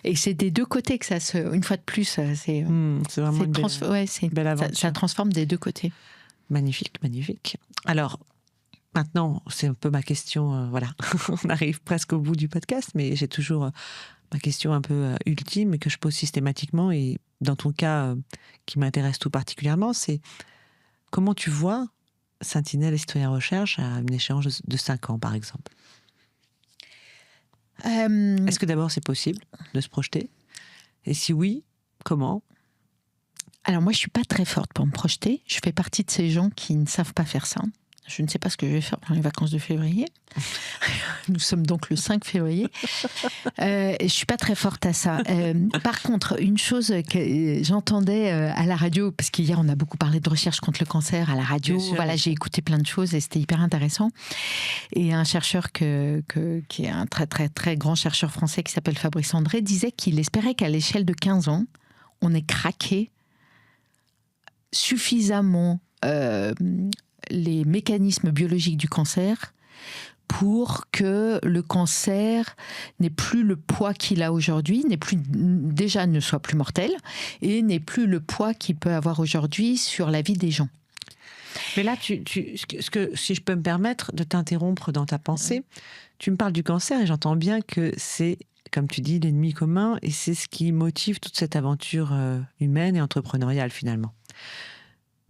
Et c'est des deux côtés que ça se... Une fois de plus, c'est vraiment une belle aventure. Ça transforme des deux côtés. Magnifique, magnifique. Alors, maintenant, c'est un peu ma question, voilà, on arrive presque au bout du podcast, mais j'ai toujours ma question un peu ultime que je pose systématiquement, et dans ton cas, qui m'intéresse tout particulièrement, c'est comment tu vois Sentinelle et Citoyen Recherche à une échéance de 5 ans, par exemple? Est-ce que d'abord c'est possible de se projeter? Et si oui, comment? Alors moi, je suis pas très forte pour me projeter. Je fais partie de ces gens qui ne savent pas faire ça. Je ne sais pas ce que je vais faire pendant les vacances de février. Nous sommes donc le 5 février. Je suis pas très forte à ça. Par contre, une chose que j'entendais à la radio, parce qu'hier on a beaucoup parlé de recherche contre le cancer à la radio. Voilà, j'ai écouté plein de choses et c'était hyper intéressant. Et un chercheur qui est un très très très grand chercheur français qui s'appelle Fabrice André disait qu'il espérait qu'à l'échelle de 15 ans, on ait craqué suffisamment les mécanismes biologiques du cancer pour que le cancer n'ait plus le poids qu'il a aujourd'hui, ne soit plus mortel, et n'ait plus le poids qu'il peut avoir aujourd'hui sur la vie des gens. Mais là, si je peux me permettre de t'interrompre dans ta pensée, tu me parles du cancer et j'entends bien que c'est, comme tu dis, l'ennemi commun, et c'est ce qui motive toute cette aventure humaine et entrepreneuriale finalement.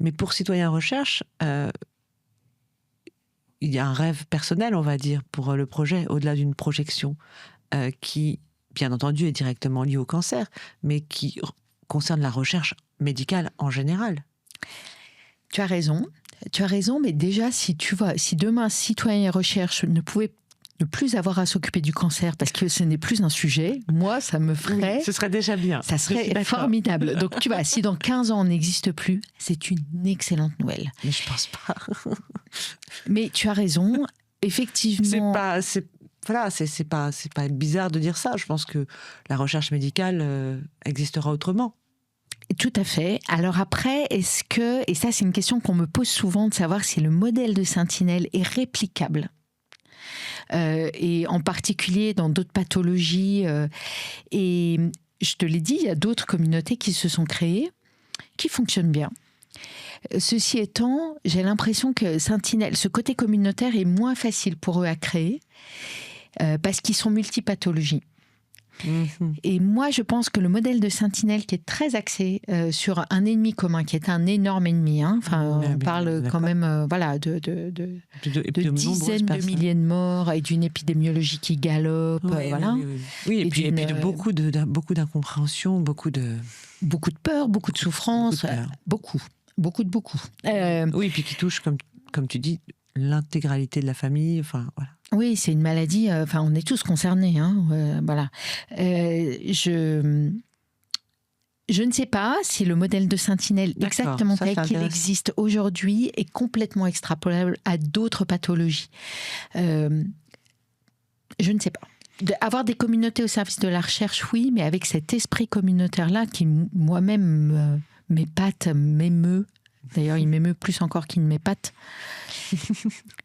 Mais pour Citoyen Recherche, il y a un rêve personnel, on va dire, pour le projet, au-delà d'une projection qui, bien entendu, est directement liée au cancer, mais qui concerne la recherche médicale en général. Tu as raison, mais déjà, si demain, Citoyen Recherche ne pouvait ne plus avoir à s'occuper du cancer parce que ce n'est plus un sujet, moi, ça me ferait... Oui, ce serait déjà bien. Ça serait formidable. Donc, tu vois, si dans 15 ans, on n'existe plus, c'est une excellente nouvelle. Mais je pense pas. Mais tu as raison, effectivement... C'est pas bizarre de dire ça. Je pense que la recherche médicale existera autrement. Tout à fait. Alors après, et ça c'est une question qu'on me pose souvent, de savoir si le modèle de Sentinelle est réplicable. Et en particulier dans d'autres pathologies. Et je te l'ai dit, il y a d'autres communautés qui se sont créées, qui fonctionnent bien. Ceci étant, j'ai l'impression que Sentinelle, ce côté communautaire est moins facile pour eux à créer, parce qu'ils sont multipathologies. Et moi, je pense que le modèle de Sentinelle, qui est très axé sur un ennemi commun, qui est un énorme ennemi, on parle quand même de dizaines de milliers de morts et d'une épidémiologie qui galope. Oui, et puis de beaucoup d'incompréhension, beaucoup de peur, beaucoup de souffrance, beaucoup. Oui, et puis qui touche, comme tu dis, l'intégralité de la famille. Enfin, voilà. Oui, c'est une maladie. On est tous concernés. Voilà. Je ne sais pas si le modèle de Sentinelle, exactement tel qu'il existe aujourd'hui, est complètement extrapolable à d'autres pathologies. Je ne sais pas. Avoir des communautés au service de la recherche, oui, mais avec cet esprit communautaire-là qui, moi-même, m'épate, m'émeut. D'ailleurs, il m'émeut plus encore qu'il ne m'épate.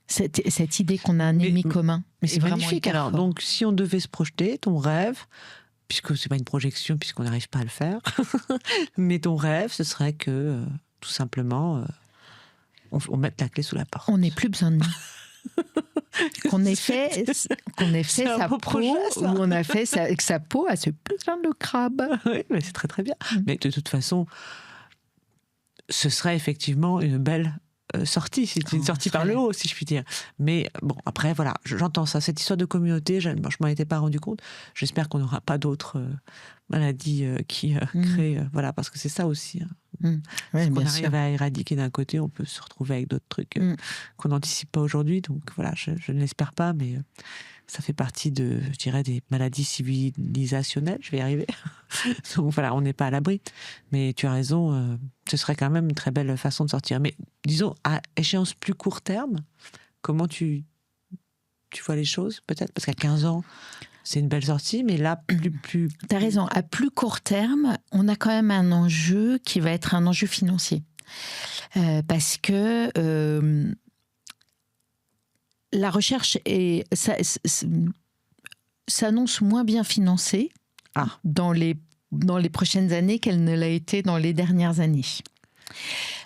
Cette idée qu'on a un ennemi commun. Mais c'est magnifique. Alors, donc, si on devait se projeter, ton rêve, puisque c'est pas une projection, puisqu'on n'arrive pas à le faire, mais ton rêve, ce serait que, tout simplement, on mette la clé sous la porte. On n'ait plus besoin de nous. qu'on ait fait sa peau, projet, ou on a fait sa peau à ce putain de crabe. Oui, mais c'est très très bien. Mais de toute façon, ce serait effectivement une belle sortie, c'est une sortie par le haut, si je puis dire. Mais bon, après, voilà, j'entends ça. Cette histoire de communauté, je m'en étais pas rendu compte. J'espère qu'on n'aura pas d'autres maladies qui créent... voilà, parce que c'est ça aussi. Ouais, si on arrive à éradiquer d'un côté, on peut se retrouver avec d'autres trucs qu'on n'anticipe pas aujourd'hui. Donc voilà, je ne l'espère pas, mais ça fait partie de, je dirais, des maladies civilisationnelles. Je vais y arriver. Donc voilà, on n'est pas à l'abri. Mais tu as raison, ce serait quand même une très belle façon de sortir. Mais disons, à échéance plus court terme, comment tu vois les choses, peut-être? Parce qu'à 15 ans, c'est une belle sortie, mais là, plus... T'as raison, à plus court terme, on a quand même un enjeu qui va être un enjeu financier. Parce que la recherche s'annonce moins bien financée dans les prochaines années qu'elle ne l'a été dans les dernières années.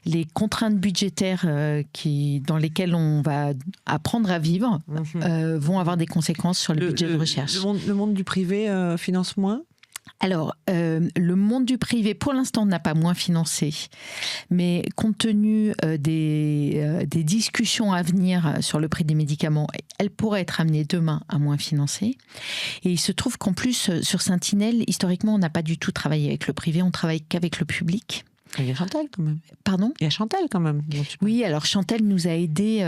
Les contraintes budgétaires dans lesquelles on va apprendre à vivre vont avoir des conséquences sur le budget de recherche. Le monde du privé finance moins ? Alors, le monde du privé, pour l'instant, n'a pas moins financé. Mais compte tenu des discussions à venir sur le prix des médicaments, elle pourrait être amenée demain à moins financer. Et il se trouve qu'en plus, sur Sentinelle, historiquement, on n'a pas du tout travaillé avec le privé, on travaille qu'avec le public. Il y a Chantal quand même. Pardon ? Il y a Chantal quand même. Oui, alors Chantal nous a aidés,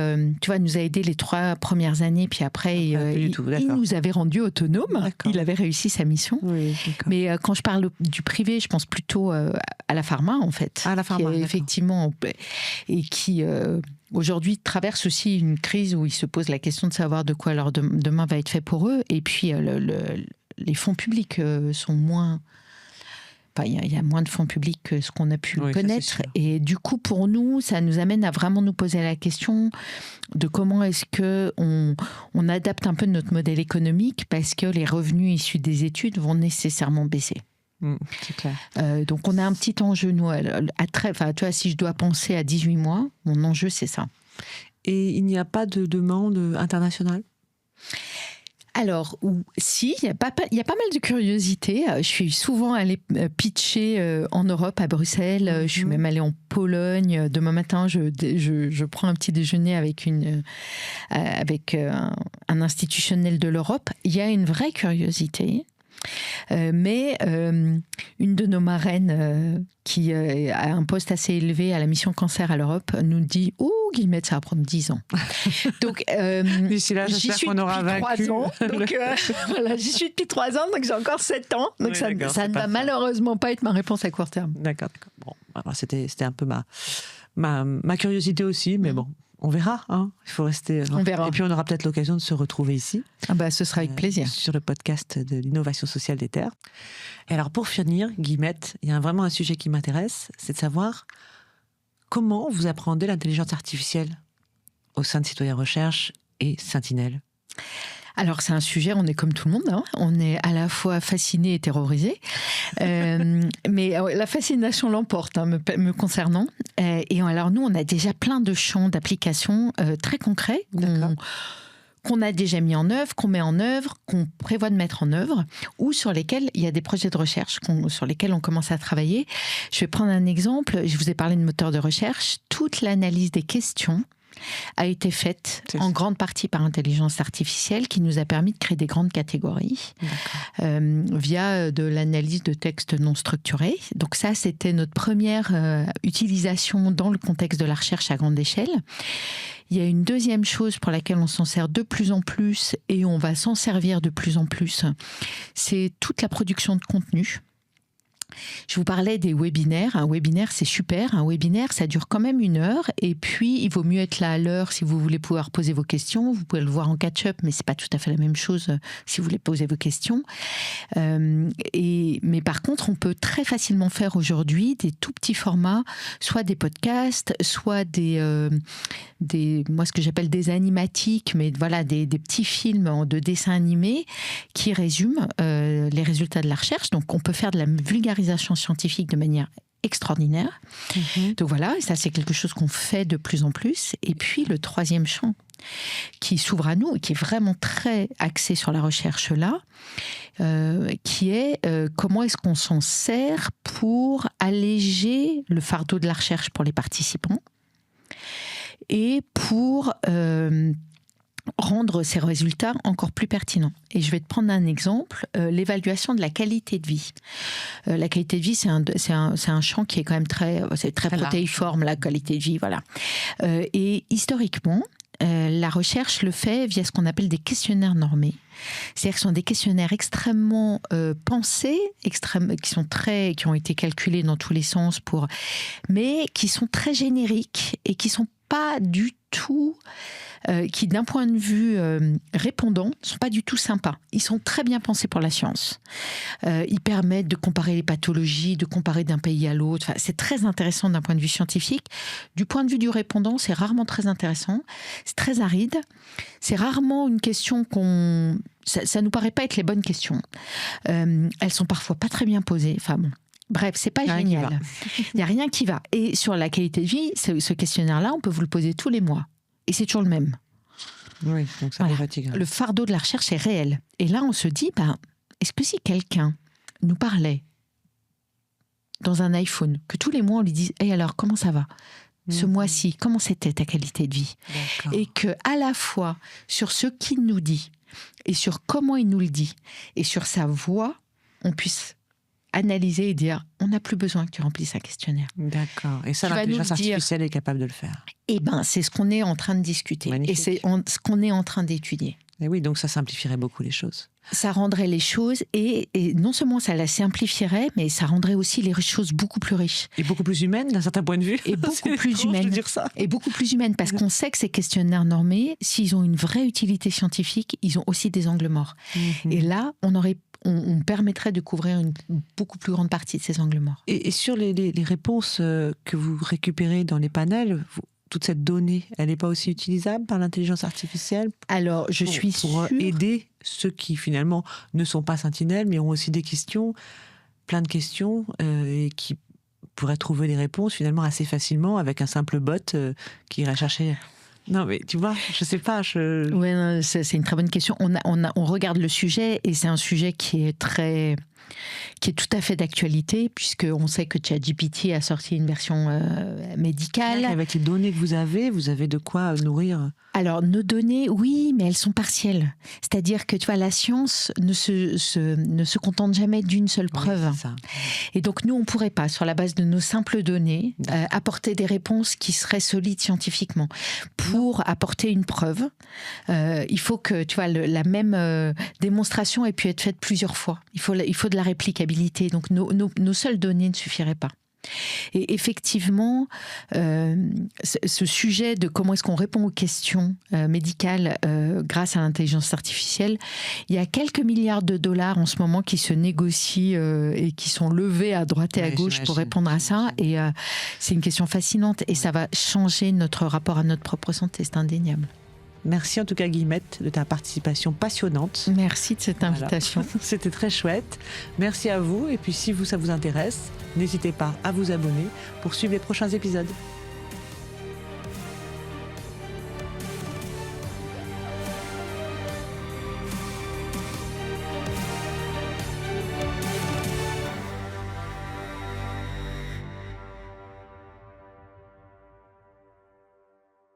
nous a aidés les 3 premières années, puis après, il nous avait rendus autonomes. D'accord. Il avait réussi sa mission. Oui, mais quand je parle du privé, je pense plutôt à la pharma, en fait. À la pharma, qui effectivement, et qui aujourd'hui traverse aussi une crise où ils se posent la question de savoir de quoi leur demain va être fait pour eux. Et puis, les fonds publics sont moins... Il y a moins de fonds publics que ce qu'on a pu connaître. Et du coup, pour nous, ça nous amène à vraiment nous poser la question de comment est-ce qu'on adapte un peu notre modèle économique, parce que les revenus issus des études vont nécessairement baisser. C'est clair. Donc, on a un petit enjeu, nous, tu vois, si je dois penser à 18 mois, mon enjeu, c'est ça. Et il n'y a pas de demande internationale ? Alors, si, il y a pas mal de curiosité. Je suis souvent allée pitcher en Europe, à Bruxelles. Je suis même allée en Pologne. Demain matin, je prends un petit déjeuner avec un institutionnel de l'Europe. Il y a une vraie curiosité. Mais une de nos marraines qui a un poste assez élevé à la mission cancer à l'Europe nous dit « Oh, Guillemette, ça va prendre 10 ans. » Donc, d'ici là, j'espère qu'on aura vaincu. 3 ans. Donc, voilà, j'y suis depuis 3 ans, donc j'ai encore 7 ans. Donc, ça ne va malheureusement pas être ma réponse à court terme. D'accord. Bon, alors c'était un peu ma curiosité aussi, mais bon. On verra, hein. Il faut rester. On verra. Et puis on aura peut-être l'occasion de se retrouver ici. Ce sera avec plaisir. Sur le podcast de l'innovation sociale des terres. Et alors pour finir, Guillemette, il y a vraiment un sujet qui m'intéresse, c'est de savoir comment vous appréhendez l'intelligence artificielle au sein de Citoyens Recherche et Sentinelle. Alors c'est un sujet, on est comme tout le monde, hein. On est à la fois fasciné et terrorisé, mais la fascination l'emporte, hein, me concernant. Et alors nous, on a déjà plein de champs d'application très concrets qu'on a déjà mis en œuvre, qu'on met en œuvre, qu'on prévoit de mettre en œuvre, ou sur lesquels il y a des projets de recherche sur lesquels on commence à travailler. Je vais prendre un exemple. Je vous ai parlé de moteur de recherche. Toute l'analyse des questions a été faite en grande partie par intelligence artificielle, qui nous a permis de créer des grandes catégories via de l'analyse de textes non structurés. Donc ça, c'était notre première utilisation dans le contexte de la recherche à grande échelle. Il y a une deuxième chose pour laquelle on s'en sert de plus en plus, et on va s'en servir de plus en plus, c'est toute la production de contenu. Je vous parlais des webinaires. Un webinaire, c'est super. Un webinaire, ça dure quand même 1 heure. Et puis, il vaut mieux être là à l'heure si vous voulez pouvoir poser vos questions. Vous pouvez le voir en catch-up, mais c'est pas tout à fait la même chose si vous voulez poser vos questions. Mais par contre, on peut très facilement faire aujourd'hui des tout petits formats, soit des podcasts, soit moi, ce que j'appelle des animatiques, mais voilà, des petits films de dessins animés qui résument les résultats de la recherche. Donc, on peut faire de la vulgarisation scientifique de manière extraordinaire. Donc voilà, et ça c'est quelque chose qu'on fait de plus en plus. Et puis le troisième champ qui s'ouvre à nous et qui est vraiment très axé sur la recherche là, qui est comment est-ce qu'on s'en sert pour alléger le fardeau de la recherche pour les participants et pour rendre ces résultats encore plus pertinents. Et je vais te prendre un exemple, l'évaluation de la qualité de vie. La qualité de vie, c'est un champ qui est quand même très protéiforme, la qualité de vie, voilà. Et historiquement, la recherche le fait via ce qu'on appelle des questionnaires normés. C'est-à-dire que ce sont des questionnaires extrêmement pensés, qui ont été calculés dans tous les sens mais qui sont très génériques et qui sont pas du tout, qui d'un point de vue répondant, sont pas du tout sympas. Ils sont très bien pensés pour la science. Ils permettent de comparer les pathologies, de comparer d'un pays à l'autre. Enfin, c'est très intéressant d'un point de vue scientifique. Du point de vue du répondant, c'est rarement très intéressant. C'est très aride. C'est rarement une question ça nous paraît pas être les bonnes questions. Elles sont parfois pas très bien posées. Enfin bon. Bref, c'est pas génial. Il n'y a rien qui va. Et sur la qualité de vie, ce questionnaire-là, on peut vous le poser tous les mois. Et c'est toujours le même. Oui, donc ça fatigue. Le fardeau de la recherche est réel. Et là, on se dit, est-ce que si quelqu'un nous parlait dans un iPhone, que tous les mois, on lui dise, alors, comment ça va ? Ce mois-ci, comment c'était ta qualité de vie ? Et qu'à la fois, sur ce qu'il nous dit, et sur comment il nous le dit, et sur sa voix, on puisse analyser et dire, on n'a plus besoin que tu remplisses un questionnaire. D'accord. Et ça, l'intelligence artificielle est capable de le faire. Eh bien, c'est ce qu'on est en train de discuter. Magnifique. Et c'est ce qu'on est en train d'étudier. Et oui, donc ça simplifierait beaucoup les choses. Ça rendrait les choses, et non seulement ça la simplifierait, mais ça rendrait aussi les choses beaucoup plus riches. Et beaucoup plus humaines, d'un certain point de vue. Et beaucoup plus humaines. Et beaucoup plus humaines, parce qu'on sait que ces questionnaires normés, s'ils ont une vraie utilité scientifique, ils ont aussi des angles morts. Et là, on permettrait de couvrir une beaucoup plus grande partie de ces angles morts. Et sur les réponses que vous récupérez dans les panels, toute cette donnée, elle n'est pas aussi utilisable par l'intelligence artificielle ? Alors, je suis sûre... Pour aider ceux qui, finalement, ne sont pas sentinelles, mais ont aussi des questions, plein de questions, et qui pourraient trouver les réponses, finalement, assez facilement, avec un simple bot qui irait chercher... Non, mais tu vois, je sais pas. Oui, c'est une très bonne question. On regarde le sujet, et c'est un sujet qui est tout à fait d'actualité, puisqu'on sait que ChatGPT a sorti une version médicale. Avec les données que vous avez de quoi nourrir. Alors, nos données, oui, mais elles sont partielles. C'est-à-dire que, tu vois, la science ne se contente jamais d'une seule preuve. C'est ça. Et donc, nous, on ne pourrait pas, sur la base de nos simples données, apporter des réponses qui seraient solides scientifiquement. Pour apporter une preuve, il faut que, tu vois, la même démonstration ait pu être faite plusieurs fois. Il faut de la réplicabilité. Donc, nos seules données ne suffiraient pas. Et effectivement, ce sujet de comment est-ce qu'on répond aux questions médicales grâce à l'intelligence artificielle, il y a quelques milliards de dollars en ce moment qui se négocient et qui sont levés à droite et à gauche pour répondre à ça. Et c'est une question fascinante, et ça va changer notre rapport à notre propre santé, c'est indéniable. Merci en tout cas Guillemette de ta participation passionnante. Merci de cette invitation. Voilà. C'était très chouette. Merci à vous, et puis si ça vous intéresse, n'hésitez pas à vous abonner pour suivre les prochains épisodes.